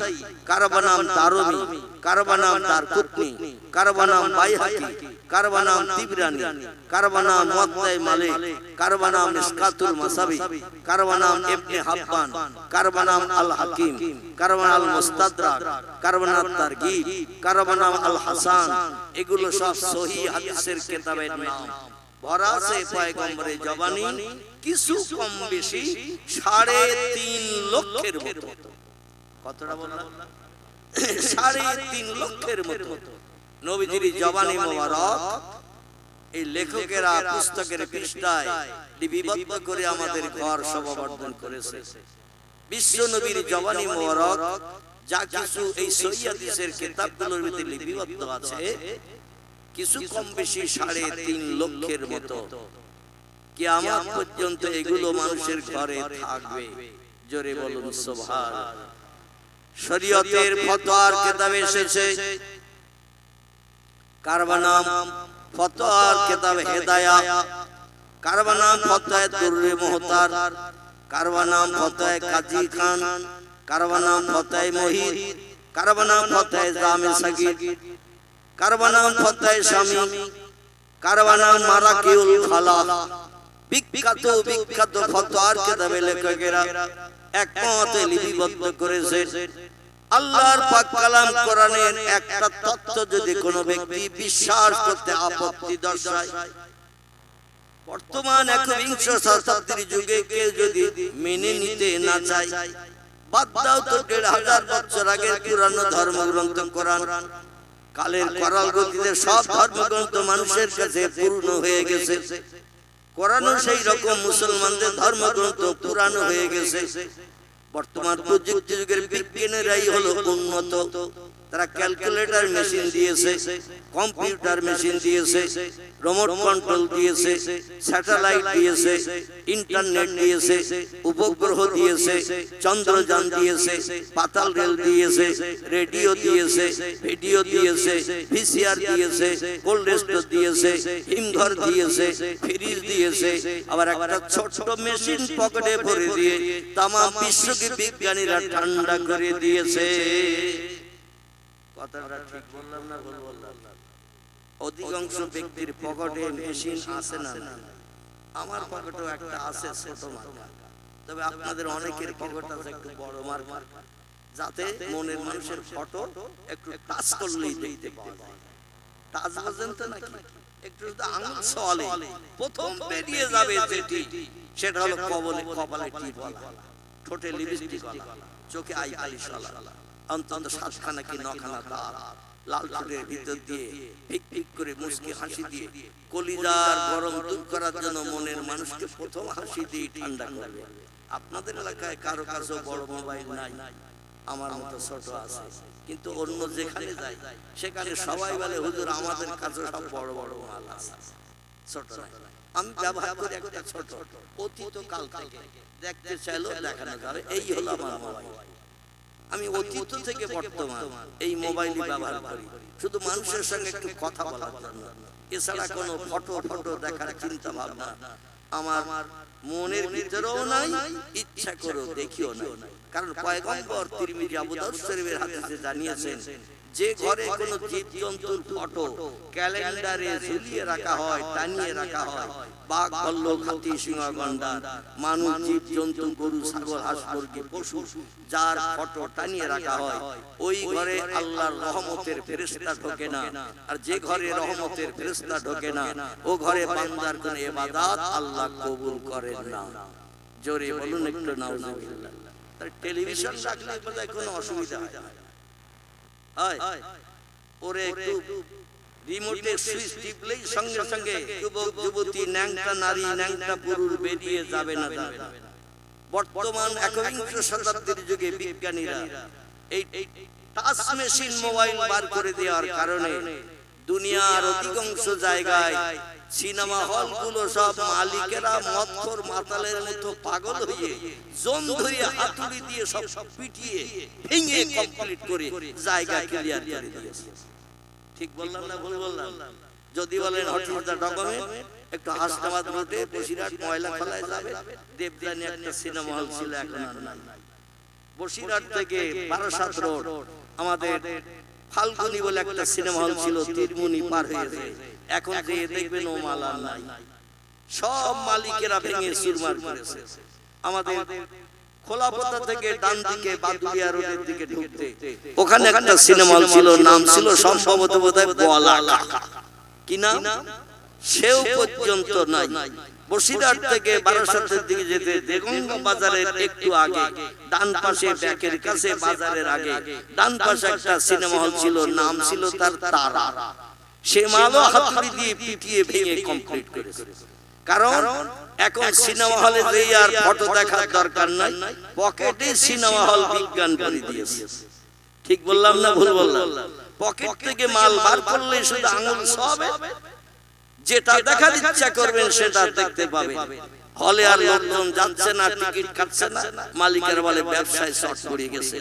কার বা নাম দারমি, কার বা নাম দারকুতনি, কার বা নাম বাইহাকি, কার বা নাম তিবরানি, কার বা নাম মুওয়াত্তা মালিক, কার বা নাম মিশকাতুল মাসাবি, কার বা নাম ইবনে হাব্বান, কার বা নাম আল হাকিম, কার বা নাম মুস্তাদরাক, কার বা নাম তারগীব, কার বা নাম আল হাসান। এগুলো সব সহিহ হাদিসের কিতাবের নাম। ভরা আছে পয়গম্বরের জবানি কিছু কম বেশি 3.5 লক্ষের মতো। কতটা বললাম? 3.5 লক্ষের মতো নবীজির জবানি মোবারক এই লেখকেরা পুস্তকের পৃষ্ঠায় লিপিবদ্ধ করে আমাদের ঘর সমাবর্তন করেছে। বিশ্ব নবীর জবানি মোবারক যা কিছু এই সহিহ হাদিসের কিতাবগুলোর ভিতরে লিপিবদ্ধ আছে, কিছু কম বেশি 3.5 লক্ষের মতো। কিয়ামত পর্যন্ত এগুলো মানুষের ঘরে থাকবে। জোরে বলুন সুবহানাল্লাহ। শরীয়তের ফতোয়ার কিতাবে এসেছে, কার বা নাম ফতোয়ার কিতাব হেদায়া, কার বা নাম ফতোয়া দুররে মুহতার, কার বা নাম ফতোয়া কাজী খান, কার বা নাম ফতোয়া মুহিত, কার বা নাম ফতোয়া জামে সাগীর, কার বা নাম ফতোয়া শামী, কার বা নাম মারাকিউল খালা। বিখ্যাত বিখ্যাত ফতোয়ার কিতাবে লেখকেরা একমত লিপিবদ্ধ করেছে। আল্লাহর পাক কালাম কোরআনের একটা তথ্য যদি কোনো ব্যক্তি বিশ্বাস করতে আপত্তি দর্শায়, বর্তমান 21শ শতাব্দীর যুগে কেউ যদি মেনে নিতে না চায়, বাদ দাও তো 1500 বছর আগের পুরানো ধর্মগ্রন্থ কোরআন। কালের করাল গতিতে সব ধর্মগ্রন্থ মানুষের কাছে পূর্ণ হয়ে গেছে। কোরআনও সেই রকম মুসলমানদের ধর্মগ্রন্থ পুরানো হয়ে গেছে। বর্তমান প্রযুক্তি যুগের বিজ্ঞানীরাই হলো উন্নত। তারা ক্যালকুলেটর মেশিন দিয়েছে, কম্পিউটার মেশিন দিয়েছে, রিমোট কন্ট্রোল দিয়েছে, স্যাটেলাইট দিয়েছে, ইন্টারনেট দিয়েছে, উপগ্রহ দিয়েছে, চন্দ্রযান দিয়েছে, পাতাল রেল দিয়েছে, রেডিও দিয়েছে, ভিডিও দিয়েছে, ভিসিআর দিয়েছে, কোল্ড স্টোর দিয়েছে, হিমঘর দিয়েছে, ফ্রিজ দিয়েছে, আবার একটা ছোট মেশিন পকেটে ভরে দিয়ে তাম বিশ্বকে বিজ্ঞানীরা ঠান্ডা করে দিয়েছে। কথাটা ঠিক বললাম না ভুল বললাম? অধিকাংশ ব্যক্তির পকেটে মেশিন আছে না? আমার পকেটেও একটা আছে ছোট মার্কা, তবে আপনাদের অনেকের পকেট আছে একটু বড় মার্কা, যাতে মনের মানুষের ফটো একটু টাচ করলেই দেখতে পাওয়া যায়। টাচ বোঝেন তো নাকি? একটু যদি আঙুল ছোঁয়ালে প্রথম বেরিয়ে যাবে যেটি, সেটা হলো কপালে টিপ বলা, ঠোঁটে লিপস্টিক বলা, চোখে আই পালিশ বলা, অন্তত 7খানা কি 9খানা দাঁত, লাল ঠোঁটের ভিতর দিয়ে ফিক ফিক করে মুচকি হাসি দিয়ে কলিজার গরম দূর করার জন্য মনের মানুষকে প্রথম হাসি দিয়ে ঠান্ডা করবে। আপনাদের এলাকায় কারো কাছে বড় মোবাইল নাই, আমার মতো ছোট আছে, কিন্তু অন্য যেখানে যায় সেখানে সবাই বলে হুজুর আমাদের কাছে সব বড় বড় মাল আছে, ছোট নাই। আমি ব্যবহার করি একটা ছোট, অতীত কাল থেকে দেখতে চাইলেও দেখানো যাবে। এই হলো আমার মোবাইল। আমি অতীত থেকে বর্তমান এই মোবাইলই ব্যবহার করি শুধু মানুষের সঙ্গে একটু কথা বলার জন্য। এছাড়া কোনো ফটো দেখার চিন্তা ভাবনা আমার মনের ভিতরেও নাই, ইচ্ছা করেও দেখিও না। কারণ পয়গম্বর তিরমিজি আবু দাউদ শরীফের হাদিসে জানিয়েছেন, যে ঘরে কোনো জীবজন্তুর ফটো ক্যালেন্ডারে ঝুলিয়ে রাখা হয়, টানিয়ে রাখা হয়, বাঘ, ভাল্লুক, হাতি, সিংহ, গন্ডার, মানুষ, জীবজন্তু, গরু, ছাগল, হাঁস, মুরগি, পশু যার ফটো টানিয়ে রাখা হয়, ওই ঘরে আল্লাহর রহমতের ফেরেশতা ঢোকে না। আর যে ঘরে রহমতের ফেরেশতা ঢোকে না, ও ঘরে বান্দার কোনো ইবাদত আল্লাহ কবুল করেন না। জোরে বলুন একটু নাউজুবিল্লাহ। তার টেলিভিশন রাখলে বোধহয় কোনো অসুবিধা হয় না। ওরে একটু রিমোটে সুইচ টিপলেই সঙ্গে সঙ্গে যুবক যুবতী, ন্যাংটা নারী, ন্যাংটা পুরুষ বেরিয়ে যাবে না যাবে না। বর্তমান একবিংশ শতাব্দীর যুগে বিজ্ঞানীরা এই টাচ মেশিন মোবাইল বার করে দেওয়ার কারণে দুনিয়ার অধিকাংশ জায়গায় সিনেমা হলগুলো সব মালিকেরা মদখোর মাতালের মতো পাগল হয়ে জোন ধরে হাতুড়ি দিয়ে সব পিটিয়ে ভেঙে কমপ্লিট করে জায়গা ক্লিয়ার করে দিয়েছে। ঠিক বললাম না ভুল বললাম? যদি বলেন হঠাৎ ডকুমেন্ট একটু হাসনাবাদ রোডে বসিরহাট ময়লা খোলায় যাবে, দেবদানি একটা সিনেমা হল ছিল, এখন আর নাই। বসিরহাট থেকে বারাসাত রোড আমাদের ফাল্গুনি বলে একটা সিনেমা হল ছিল, তিরমুনি পার হয়েছে, এখন যে দেখবেন ও মাল আর নাই। সব মালিকেরা ভেঙে চুরমার করেছে। আমাদের খোলাপথা থেকে ডান দিকে বাদুলিয়া রোডের দিকে ঢুকতে ওখানে একটা সিনেমা হল ছিল, নাম ছিল সম্ভবত বোধহয় বলা, কি নাম সেও পর্যন্ত নাই। বসিরহাট থেকে বারাসাতের দিকে যেতে দেগঙ্গা বাজারের একটু আগে ডান পাশে ব্যাকের কাছে বাজারের আগে ডান পাশে একটা সিনেমা হল ছিল, নাম ছিল তার তারা। সে মালও হাতুড়ি দিয়ে পিটিয়ে ভেঙে কমপ্লিট করেছে। কারণ এখন সিনেমা হলে যেই আর ফটো দেখার দরকার নাই, পকেটে সিনেমা হল বিজ্ঞান করে দিয়েছে। ঠিক বললাম না ভুল বললাম? পকেট থেকে মাল বার করলে শুধু আঙুল সবে, যেটা দেখার ইচ্ছা করবেন সেটা দেখতে পাবেন। হলে আর লোকজন যাচ্ছে না, টিকিট কাটছে না, মালিকের বলে ব্যবসায় শর্ট পড়ে গেছে,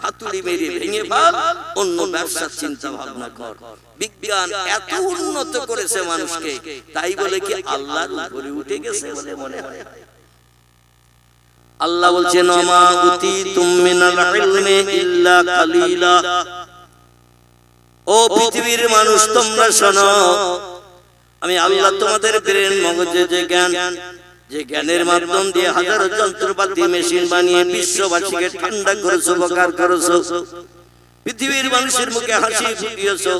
হাতুড়ি মেরে ভেঙে ফেল, অন্য ব্যবসার চিন্তা ভাবনা কর। বিজ্ঞান এত উন্নত করেছে মানুষকে, তাই বলে কি আল্লাহর উপরে উঠে গেছে বলে মনে হয়? আল্লাহ বলছেন ওমা উতিতুম মিনাল ইলমি ইল্লা কালিলা। ও পৃথিবীর মানুষ তোমরা শোনো, আমি আল্লাহ তোমাদের ব্রেন মগজে যে জ্ঞান, যে জ্ঞানের মাধ্যম দিয়ে হাজারো যন্ত্রপাতি মেশিন বানিয়ে বিশ্ববাসীকে ঠান্ডা করেছো, উপকার করেছো, পৃথিবীর মানুষের মুখে হাসি ফুটিয়েছো,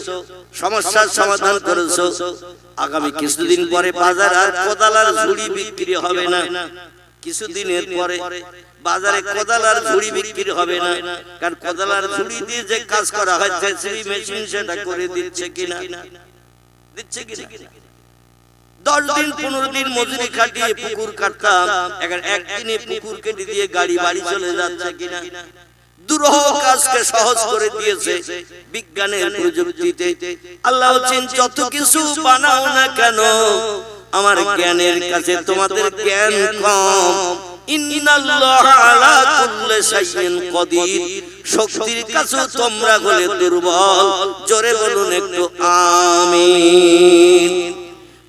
সমস্যার সমাধান করেছো। আগামী কিছুদিন পরে বাজার আর কোদাল আর ঝুড়ি বিক্রি হবে না। কিছুদিনের পরে বাজারে কোদাল আর ঝুড়ি বিক্রি হবে না, কারণ কোদাল আর ঝুড়ি দিয়ে যে কাজ করা হয় সেই মেশিন সেটা করে দিচ্ছে কিনা, দিচ্ছে কিনা? 10 দিন 15 দিন মজুরি খাটিয়ে পুকুর কাটতাম, এখন একদিনে পুকুর কেটে দিয়ে গাড়ি বাড়ি চলে যাচ্ছে কিনা? দুরূহ কাজকে সহজ করে দিয়েছে বিজ্ঞানের প্রযুক্তিতে। আল্লাহ বলেন যত কিছু বানাও না কেন, আমার জ্ঞানের কাছে তোমাদের জ্ঞান কম। ইন্নাল্লাহা আলা কুল্লি শাইইন কাদির, শক্তির কাছে তোমরা হলে দুর্বল। জোরে বলুন একটু আমিন।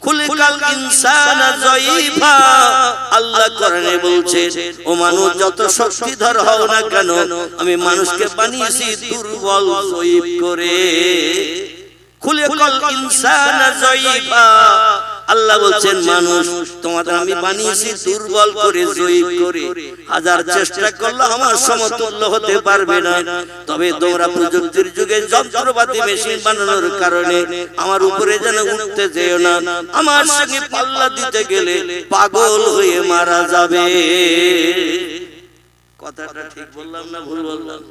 খুলিকাল ইনসানা যায়ীফা, আল্লাহ কোরআনে বলছে ও মানুষ যত শক্তিধর হও না কেন, আমি মানুষকে বানিয়েছি দুর্বল যায়ীফ করে। খুলিকাল ইনসানা যায়ীফা, আল্লাহ বলছেন মানুষ তোমাদের আমি বানিয়েছি দুর্বল করে, যায়ীফ করে। হাজার চেষ্টা করলে আমার সমতুল্য হতে পারবে না। তবে তোমরা প্রযুক্তির যুগে যন্ত্রপাতি মেশিন বানানোর কারণে আমার উপরে যেন উঠতে যেও না, আমার সঙ্গে পাল্লা দিতে গেলে পাগল হয়ে মারা যাবে। কথাটা ঠিক বললাম না ভুল বললাম?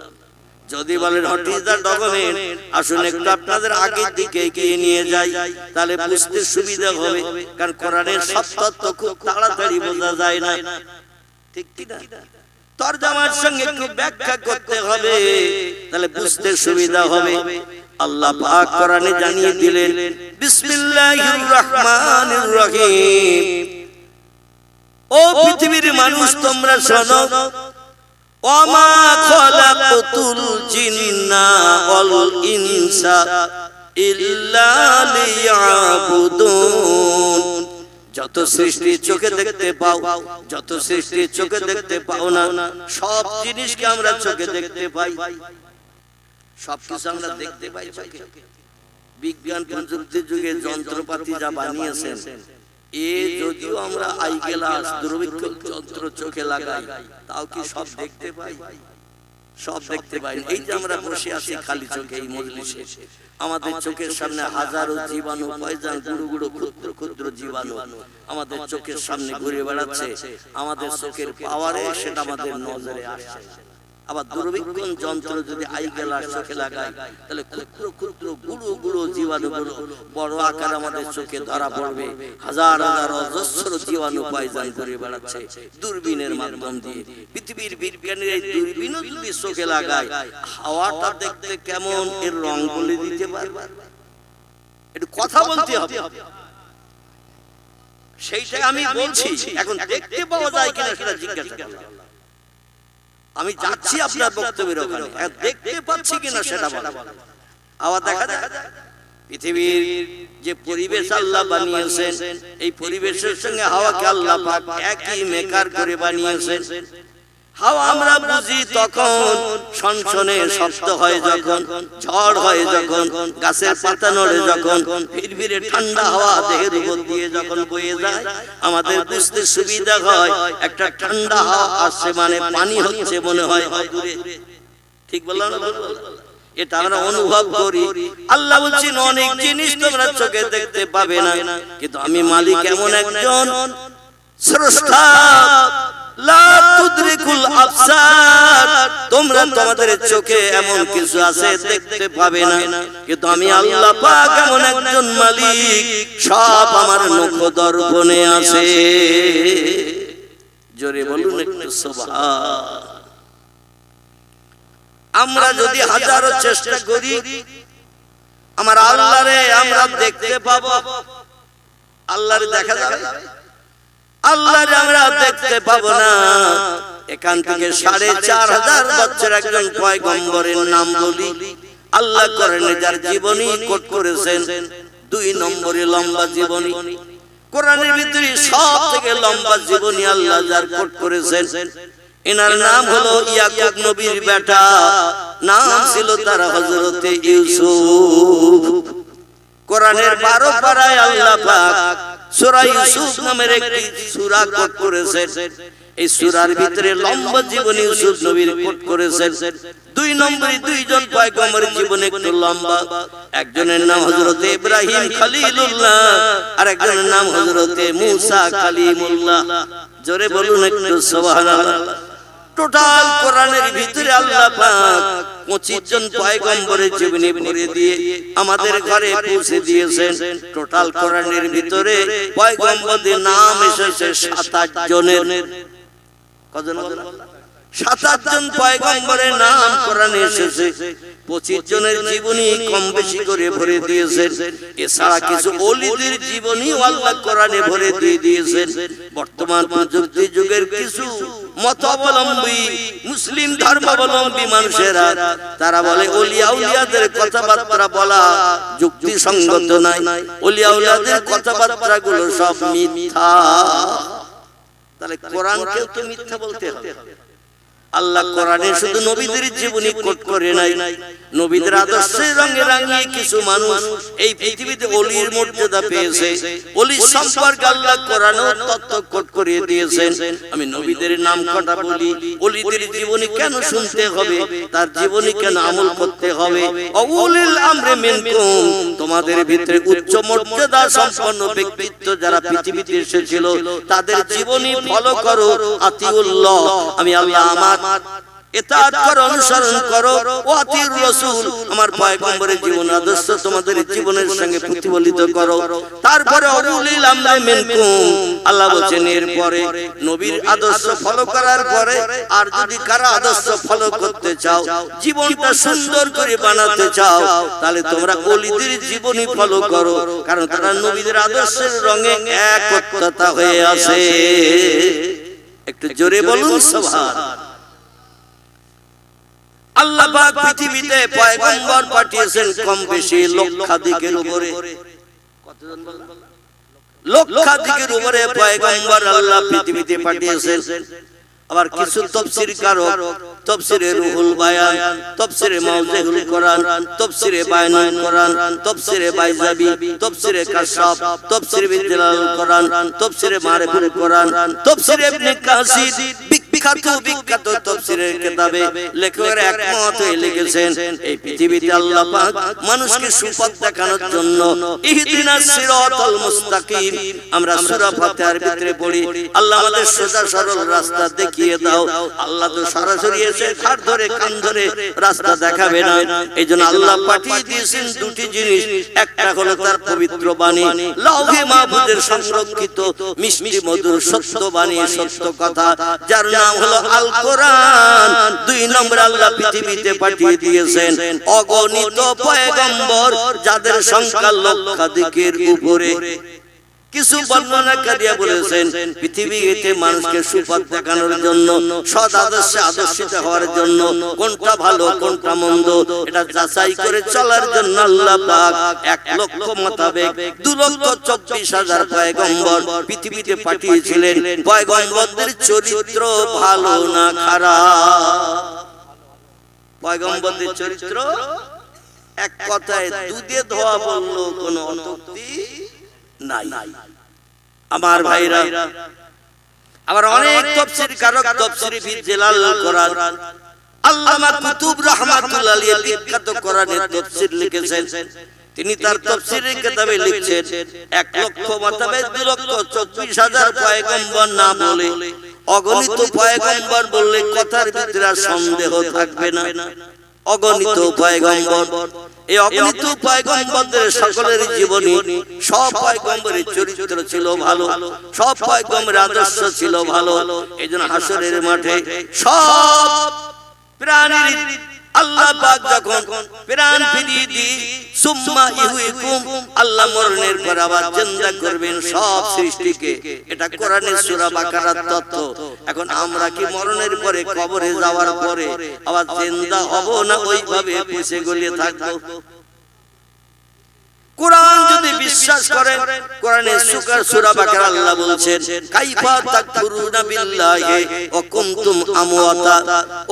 যদি বলেন হোয়াট ইজ দ্য ডকুমেন্ট, আসুন একটু আপনাদের আগের দিকে এগিয়ে নিয়ে যাই, তাহলে বুঝতে সুবিধা হবে। কারণ কোরআনের সব তথ্য খুব তাড়াতাড়ি বোঝা যায় না, ঠিক কি না? তরজমার সঙ্গে একটু ব্যাখ্যা করতে হবে, তাহলে বুঝতে সুবিধা হবে। আল্লাহ পাক কোরআনে জানিয়ে দিলেন বিসমিল্লাহির রহমানির রহিম। ও পৃথিবীর মানুষ তোমরা শোনো, ওমা খলাকতুল জিন্না ওয়াল ইনসা ইল্লা লিয়াবুদুন। যত সৃষ্টি চোখে দেখতে পাও, যত সৃষ্টি চোখে দেখতে পাও না, সব জিনিসকে আমরা চোখে দেখতে পাই। সবকিছু আমরা দেখতে পাই চোখে। বিজ্ঞান প্রযুক্তির যুগে যন্ত্রপাতি যা বানিয়েছেন, এ যদিও আমরা আই গ্লাস দূরবীক্ষণ যন্ত্র চোখে লাগাই, তাও কি সব দেখতে পাই? সব দেখতে পাই। এই যে আমরা বসে আছি খালি চোখে এই মজলিসে, আমাদের চোখের সামনে হাজারো জীবাণু, পয়জন, গুঁড়ো গুঁড়ো ক্ষুদ্র ক্ষুদ্র জীবাণু আমাদের চোখের সামনে ঘুরে বেড়াচ্ছে। আমাদের চোখের পাওয়ারে সেটা আমাদের নজরে আসছে। আবার দূরবীক্ষণ যন্ত্র যদি আই গ্লাস চোখে লাগাই, তাহলে ক্ষুদ্র ক্ষুদ্র গুঁড়ো গুঁড়ো জীবাণুগুলো বড় আকার আমাদের চোখে ধরা পড়বে। হাজার হাজার অজস্র জীবাণু পয়জন ঘুরে বেড়াচ্ছে দূরবীনের মাধ্যম দিয়ে। পৃথিবীর বিজ্ঞানীরা এই দূরবীন যদি চোখে লাগায়, হাওয়াটা দেখতে কেমন, এর রং বলে দিতে পারবে? একটু কথা বলতে হবে, সেইটাই আমি বলছি। এখন দেখতে পাওয়া যায় কিনা সেটা জিজ্ঞাসা করলাম। আমি যাচ্ছি আপনার বক্তব্যের ওখানে, দেখতে পাচ্ছি কিনা সেটা বলেন। আবার দেখা যায় পৃথিবীর যে পরিবেশ আল্লাহ বানিয়েছেন, এই পরিবেশের সঙ্গে হাওয়াকে আল্লাহ পাক একই মেকার করে বানিয়েছেন। হাওয়া আমরা বুঝি তখন সনসনে শব্দ হয় যখন, ঝড় হয় যখন, গাছের পাতা নড়ে যখন, ফিরফিরে ঠান্ডা হাওয়া দেহের উপর দিয়ে যখন বয়ে যায়, আমাদের বুঝতে সুবিধা হয় একটা ঠান্ডা হাওয়া আসছে, মানে পানি হচ্ছে মনে হয় দূরে। ঠিক বললাম না? এটা আমরা অনুভব করি। আল্লাহ বলছেন অনেক জিনিস তোমরা চোখে দেখতে পাবে না, কিন্তু আমি মালিক এমন একজন স্রষ্টা, লা তুদরিকুল আবসার, তোমরা তোমাদের চোখে এমন কিছু আছে দেখতে পাবে না, কিন্তু আমি আল্লাহ পাক এমন একজন মালিক, সব আমার নখদর্পণে আছে। জোরে বলুন একটু সুবহান। আমরা যদি হাজারো চেষ্টা করি, আমার আল্লাহরে আমরা দেখতে পাবো, আল্লাহরে দেখা যাবে? আল্লাহরে আমরা দেখতে পাবো না। এখান থেকে ৪৫০০ বছর একজন পয়গম্বরের নাম বলি। আল্লাহ কোরআনে যার জীবনী কোট করেছেন, ২ নম্বরে লম্বা জীবনী। কোরআনের ভিতরে সব থেকে লম্বা জীবনী আল্লাহ যার কোট করেছেন, এনার নাম হলো ইয়াকুব নবীর বেটা, নাম ছিল তার হযরতে ইউসুফ। কোরআনের ১২ পারায় আল্লাহ পাক সূরা ইউসুফ নামের একটি সূরা কোট করেছেন। এই সূরার ভিতরে লম্বা জীবনী ইউসুফ নবীর কোট করেছেন। ২ নম্বরে ২ জন পয়গম্বরের জীবন একটু লম্বা। একজনের নাম হযরতে ইব্রাহিম খলিলুল্লাহ, আর একজনের নাম হযরতে মূসা কালিমুল্লাহ। জোরে বলুন একটু সুবহানাল্লাহ। টোটাল কোরআনের ভিতরে আল্লাহ পাক 25 জন পয়গম্বরের জীবনী ভরে দিয়ে আমাদের ঘরে পৌঁছে দিয়েছেন। টোটাল কোরআনের ভিতরে পয়গম্বরদের নাম এসেছে 27 জনের। কজন? 27 জন পয়গম্বরের নাম কোরআনে এসেছে। 25 জনের জীবনী কম বেশি করে ভরে দিয়েছেন। এছাড়া কিছু ওলিদের জীবনী আল্লাহ কোরআনে ভরে দিয়ে দিয়েছেন। বর্তমান প্রযুক্তি যুগের কিছু মতাবলম্বী মুসলিম ধর্মাবলম্বী মানুষেরা তারা বলে ওলিয়া উলিয়াদের কথাবার্তা বলা যুক্তিসঙ্গত নাই, ওলিয়া উলিয়াদের কথাবার্তা গুলো সব মিথ্যা। তাহলে কোরআনকেও তো মিথ্যা বলতে হবে। আল্লাহ কোরআনে শুধু নবীদের জীবনী কোট করে নাই, নবীদের আদর্শের রঙে রাঙিয়ে কিছু মানুষ এই পৃথিবীতে ওলির মর্যাদা পেয়েছে। ওলি সম্পর্কে আল্লাহ কোরআনে তত্ত্ব কোট করে দিয়েছেন। আমি নবীদের নাম কটা বলি, ওলিদের জীবনী কেন শুনতে হবে, তার জীবনী কেন আমল করতে হবে। উলিল আমরি মিনকুম, তোমাদের ভিতরে উচ্চ মর্যাদা সম্পন্ন ব্যক্তিত্ব যারা পৃথিবীতে এসেছিল তাদের জীবনী ফলো করো। আতিউল্লাহ, আমি আল্লাহ আমার ইতাআত করো, অনুসরণ করো। ও আতিউর রাসূল, আমার পয়গম্বরের জীবন আদর্শ তোমাদের জীবনের সঙ্গে প্রতিফলিত করো। তারপরে উলিল আমরি মিনকুম, আল্লাহ বলেন এরপরে নবীর আদর্শ ফলো করার পরে আর যদি কারো আদর্শ ফলো করতে চাও, জীবনটা সুন্দর করে বানাতে চাও, তাহলে তোমরা ওলিদের জীবনী ফলো করো, কারণ তারা নবীদের আদর্শের রঙে একতা হয়ে আছে। একটু জোরে বলুন সুবহান। আল্লাহ পাক পৃথিবীতে পয়গম্বর পাঠিয়েছেন কম বেশি লক্ষাধিকের উপরে। কতজন বললেন? লক্ষাধিকের উপরে পয়গম্বর আল্লাহ পৃথিবীতে পাঠিয়েছেন। আবার কিছু তাফসীরকারক তাফসীরে রুহুল বায়ান, তাফসীরে মাওজিহুল কোরআন, তাফসীরে বায়ানুল কোরআন, তাফসীরে বাইজাবি, তাফসীরে কাশফ, তাফসীরে বিদলাল কোরআন, তাফসীরে মারিফুল কোরআন, তাফসীরে ইবনে কাসির বিখ্যাত তাফসীরের কিতাবে লেখকেরা একমত হয়ে লিখেছেন এই পৃথিবীতে আল্লাহ পাক মানুষকে সুপথ দেখানোর জন্য ইহদিনাস সিরাতাল মুস্তাকিম আমরা সূরা ফাতিহার ভিতরে পড়ি, আল্লাহ আমাদের সোজা সরল রাস্তা দেখিয়ে দাও। আল্লাহ তো সরাসরি এসে ঘাট ধরে কান ধরে রাস্তা দেখাবে না, এইজন্য আল্লাহ পাঠিয়ে দিয়েছেন দুটি জিনিস। একটা হলো তার পবিত্র বাণী, লাউহে মাহফুজের সংরক্ষিত মিষ্টি মধুর সত্য বাণী, সত্য কথা, যার নাম হলো আল কোরআন। দুই নম্বর আল্লাহ পৃথিবীতে পাঠিয়ে দিয়েছেন অগণিত পয়গম্বর, যাদের সংখ্যা লক্ষাধিকের উপরে। কিছু বর্ণনাকারীরা বলেছেন পৃথিবীতে মানুষকে সুপথ দেখানোর জন্য, সৎ আদর্শে আদর্শিত হওয়ার জন্য, কোনটা ভালো কোনটা মন্দ এটা যাচাই করে চলার জন্য আল্লাহ পাক 1 লক্ষ মোতাবেক 2,24,000 পয়গম্বর পৃথিবীতে পাঠিয়েছিলেন। পয়গম্বরদের চরিত্র ভালো না খারাপ? পয়গম্বরদের চরিত্র এক কথায় দুধে ধোয়া বললো কোনো অত্যুক্তি নাই। আমার ভাইরা, আবার অনেক তাফসীরকারক তাফসীরে বিদলাল কোরআন, আল্লামা কুতুব রাহমাতুল্লাহ আলাইহি বিখ্যাত কোরআনের তাফসীর লিখেছেন। তিনি তার তাফসীরের কিতাবে লিখছেন 1 লক্ষ মোতাবেক 2,24,000 পয়গম্বর না বলে অগণিত পয়গম্বর বললে কথার ভিতরে সন্দেহ থাকবে না। অগণিত পয়গম্বর, এই অগণিত পয়গম্বরদের সকলের জীবনী, সব পয়গম্বরের চরিত্র ছিল ভালো, সব পয়গম্বরের আদর্শ ছিল ভালো। এইজন্য হাসরের মাঠে সব প্রাণীর আল্লাহ পাক যখন প্রাণ ফিরিয়ে দিয়ে সুম্মা ইহয়িকুম, আল্লাহ মরণের পর আবার জিন্দা করবেন সব সৃষ্টিকে। এটা কোরআনের সূরা বাকারার তত্ত্ব। এখন আমরা কি মরণের পরে কবরে যাওয়ার পরে আবার জিন্দা হব না ওইভাবে পুষে গলিয়ে থাকবো? কোরআন যদি বিশ্বাস করেন, কোরআনের সূরা বাকারা আল্লাহ বলছেন কাইফা তাকফুরুনা বিল্লাহি ওয়া কুনতুম আমওয়াতা।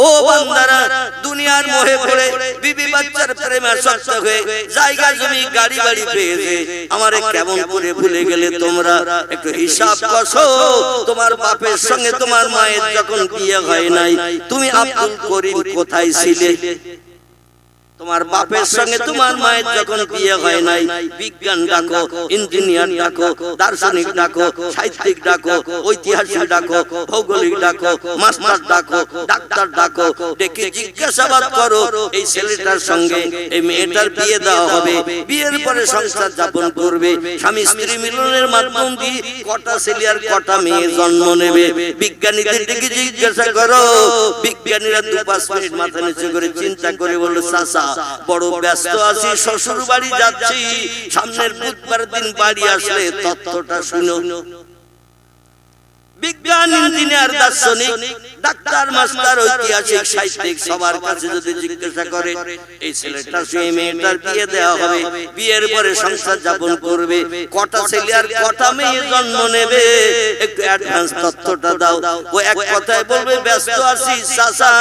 ও বান্দারা, দুনিয়ার মোহে পড়ে বিবি বাচ্চার প্রেমে আসক্ত হয়ে জায়গা জমি গাড়ি বাড়ি পেয়েছে আমারে কেমন করে ভুলে গেলে তোমরা? একটু হিসাব কষো, তোমার বাপের সঙ্গে তোমার মায়ের যখন বিয়ে হয় নাই তুমি আব্দুল করিম কোথায় ছিলে? তোমার বাপের সঙ্গে তোমার মায়ের যখন বিয়ে হয় নাই, বিজ্ঞান ডাকো, ইঞ্জিনিয়ার ডাকো, দার্শনিক ডাকো, সাহিত্যিক ডাকো, ঐতিহাসিক ডাকো, ভৌগোলিক ডাকো, মাস্টার ডাকো, ডাক্তার ডাকো, ডেকে জিজ্ঞাসাবাদ করো এই ছেলেটার সঙ্গে এই মেয়েটার বিয়ে দেওয়া হবে, বিয়ের পরে সংসার যাপন করবে, স্বামী স্ত্রী মিলনের মাধ্যম দিয়ে কটা ছেলে আর কটা মেয়ে জন্ম নেবে। বিজ্ঞানীদের ডেকে জিজ্ঞাসা করো। বিজ্ঞানীরা 2-5 মিনিট মাথা নিচু করে চিন্তা করে বলল, চাচা বড় ব্যস্ত আছি, শ্বশুর বাড়ি যাচ্ছি, সামনের বুধবার দিন বাড়ি আসলে তথ্যটা শুনো। বিজ্ঞান, ইঞ্জিনিয়ার, দার্শনিক, ডাক্তার, মাস্টার, ঐতিহাসিক, সাহিত্যিক সবার কাছে যদি জিজ্ঞাসা করে এই ছেলেটার সঙ্গে মেয়েটার বিয়ে দেওয়া হবে, বিয়ের পরে সংসার যাপন করবে, কটা ছেলে আর কটা মেয়ে জন্ম নেবে, একটু অ্যাডভান্স তথ্যটা দাও। ও এক কথায় বলবে ব্যস্ত আছি চাচা,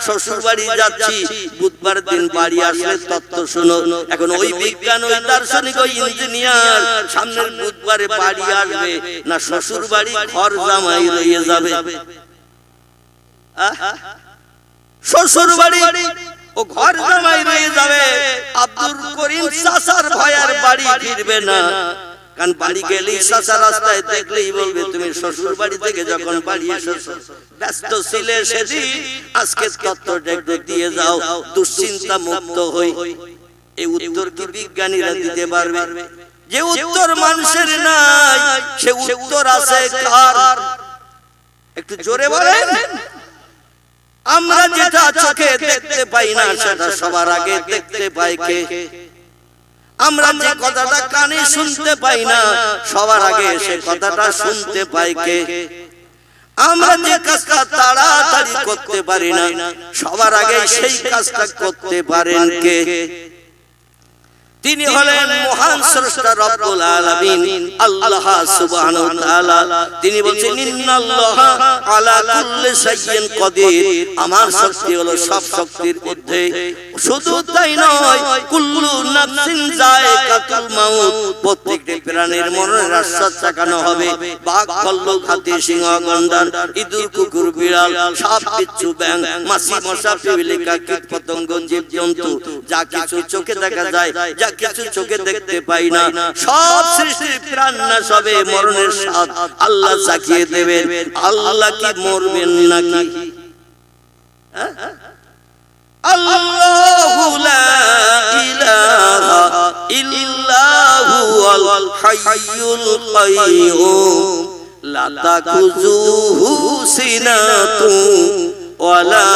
শ্বশুর বাড়ি যাচ্ছি, বুধবার দিন বাড়ি আসলে তথ্য শুনো। এখন ওই বিজ্ঞান, ওই দার্শনিক, ওই ইঞ্জিনিয়ার সামনের বুধবারে বাড়ি আসবে না শ্বশুর বাড়ি ঘর জামাই রয়ে যাবে? শ্বশুর বাড়ি ও ঘর জামাই রয়ে যাবে। আব্দুল করিম চাচার ভয়ার বাড়ি ফিরবে না, কারণ বাড়ি গেলেই চাচা রাস্তায় দেখলেই বলবে তুমি শ্বশুর বাড়ি থেকে যখন বাড়ি এসেছো ব্যস্ত ছিলে সেদিন, আজকে তত্ত্বটা একটু দিয়ে যাও, দুশ্চিন্তা মুক্ত হই। এই উত্তর কি বিজ্ঞানীরা দিতে পারবে? যে উত্তর মানুষের নাই সে উত্তর আছে কার? একটু জোরে বলেন। আমরা যেটা চোখে দেখতে পাই না সেটা সবার আগে দেখতে পাই কে? আমরা যে কথাটা কানে শুনতে পাই না সবার আগে সে কথাটা শুনতে পাই কে? আমরা যে কাজটা তাড়াতাড়ি করতে পারি না সবার আগে সেই কাজটা করতে পারেন কে? তিনি হলেন মহান স্রষ্টা রব্বুল আলামিন আল্লাহ সুবহানাহু ওয়া তাআলা। তিনি বলেন ইন্নাল্লাহা আলা কুল্লি শাইইন কাদির, আমার শক্তি হলো সব শক্তির ঊর্ধ্বে। শুধু তাই নয়, কুল্লু নাফসিন যায়কাতুল মাউত, প্রত্যেকটি প্রাণীর মরণের আশ্বাস চাকানো হবে। বাঘ, ভাল্লুক, হাতি, সিংহ, গন্ডার, ইঁদুর, কুকুর, বিড়াল, সাপ, বিচ্ছু, ব্যাঙ, মাছি, মশা, পিপিলিকা, কীট পতঙ্গ, জীব জন্তু, যা কিছু চোখে দেখা যায়, যা কিছু চোখে দেখতে পাই না, সব সৃষ্টির প্রাণ নাশ হবে, মরণের স্বাদ আল্লাহ চাখিয়ে দেবেন। আল্লাহ কি মরবেন নাকি? আল্লাহু লা ইলাহা ইল্লা হুয়াল হাইয়ুল কাইয়্যুম লা তাকুযুহু সিনাতুন ওয়ালা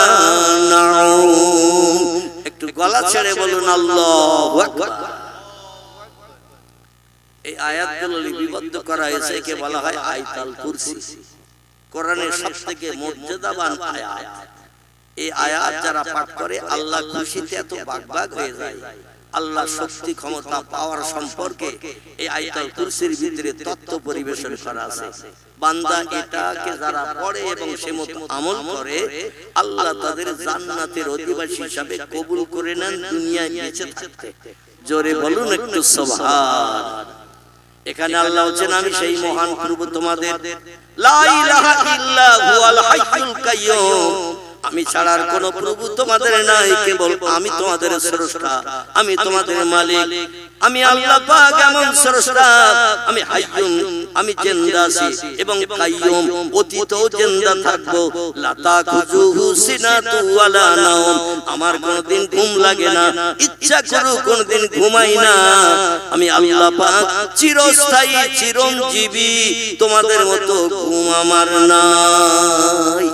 নাউম। একটু গলা ছেড়ে বলুন আল্লাহু আকবার। এই আয়াতগুলো লিপিবদ্ধ করা হয়েছে, একে বলা হয় আয়াতুল কুরসি, কোরআনের সবথেকে মর্যাদাবান আয়াত। এই আয়াত যারা পাঠ করে আল্লাহ খুশিতে এত বাগবাগ হয়ে যায়। আল্লাহ শক্তি, ক্ষমতা, পাওয়ার সম্পর্কে এই আয়াতুল কুরসির ভিতরে তত্ত্ব পরিবেশন করা আছে। বান্দা এটাকে যারা পড়ে এবং সে মতো আমল করে, আল্লাহ তাদের জান্নাতের অধিবাসী হিসাবে কবুল করে নেন দুনিয়ায় বেঁচে থাকতে। জোরে বলুন একটু সুবহান। এখানে আল্লাহ বলেন, আমি সেই মহান প্রভু তোমাদের, লা ইলাহা ইল্লা হুয়াল হাইয়ুল কাইয়্যুম, আমি ছাড়ার কোন প্রভু তোমাদের নাই, কেবল আমি তোমাদের স্রষ্টা, আমি তোমাদের মালিক। আমি আল্লাহ পাক এমন স্রষ্টা, আমি হাইয়ুন, আমি জিন্দা আছি এবং কাইয়ুম, অতীতও জিন্দা থাকবো। লা তাকুযুহু সিনাতু ওয়ালা নাওম, আমার কোনদিন ঘুম লাগে না, ইচ্ছা করু কোনদিন ঘুমাই না। আমি আল্লাহ পাক চিরস্থায়ী, চিরঞ্জীবী, তোমাদের মতো ঘুম আমার নাই।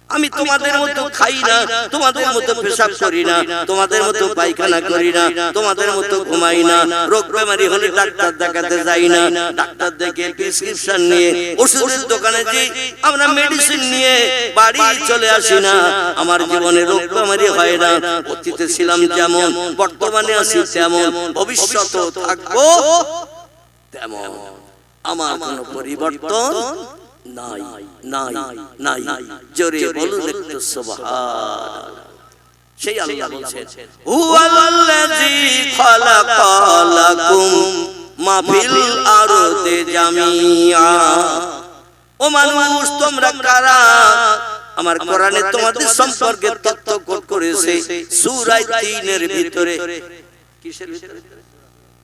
আমি তোমাদের মতো খাই না, তোমাদের মতো পেশাব করি না, তোমাদের মতো পায়খানা করি না, তোমাদের মতো ঘুমাই না। রোগ বেমারি হলে ডাক্তার দেখাতে যাই না, ডাক্তার দেখে প্রেসক্রিপশন নিয়ে ওষুধের দোকানে যাই, আমরা মেডিসিন নিয়ে বাড়ি চলে আসি না। আমার জীবনে রোগ বেমারি হয় না। অতীতে ছিলাম যেমন, বর্তমানে আছি তেমন, ভবিষ্যতেও থাকবো তেমন। আমার কোনো পরিবর্তন নাই, নাই, নাই। জোরে বলুন একটু সুবহান। সেই আল্লাহ বলেন, হুয়াল্লাযী খালাকা লাকুম মা ফিল আরদি জামিআ। ও মানুষ, তোমরা কারা? আমার কোরআনে তোমাদের সম্পর্কে তথ্য কোট করেছে সূরা ৩ এর ভিতরে। কিসের ভিতরে?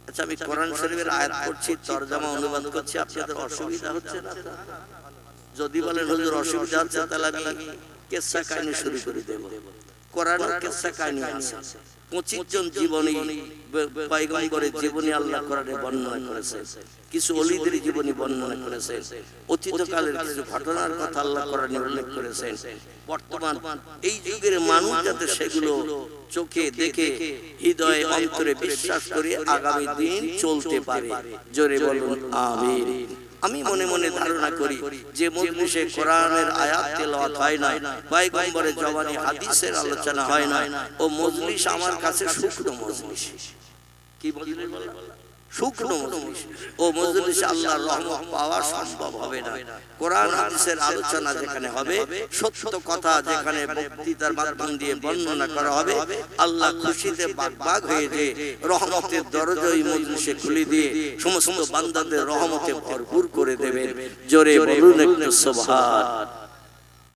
আচ্ছা, আমি কোরআন শরীফের আয়াত পড়ছি, তরজমা অনুবাদ করছি, আপনাদের অসুবিধা হচ্ছে না? যদি বলেন হুজুর অসুবিধা হচ্ছে, তাহলে আমি কিসসা কাহিনী শুরু করে দেব। কোরআনের কিসসা কাহিনী আছে, 25 জন জীবনী, পয়গম্বরের জীবনী আল্লাহ কোরআনে বর্ণনা করেছেন, কিছু ওলিদের জীবনী বর্ণনা করেছেন, অতীতকালের কিছু ঘটনার কথা আল্লাহ কোরআনে উল্লেখ করেছেন। বর্তমান এই যুগের মানুষ যাতে সেগুলো চোখে দেখে, হৃদয়ে, অন্তরে বিশ্বাস করে আগামী দিন চলতে পারে। জোরে বলুন আমিন। আমি মনে মনে ধারণা করি যে মজলিসে কোরআনের আয়াত তেলাওয়াত হয় না, পয়গম্বরের জবানি হাদিসের আলোচনা হয় না, ও মজলিস আমার কাছে শুকনো মজলিস। কি মজলিস বলে? শুকনো মজলিস। ও মজলিসে আল্লাহর রহমত পাওয়া সম্ভব হবে না। কোরআন হাদিসের আলোচনা যেখানে হবে, সত্য কথা যেখানে বক্তৃতার মাধ্যম দিয়ে বর্ণনা করা হবে, আল্লাহ খুশিতে বাগবাগ হয়ে যে রহমতের দরজা ওই মজলিসে খুলে দিয়ে সমস্ত বান্দাদের রহমতে ভরপুর করে দেবেন। জোরে বলুন একটু সুবহান।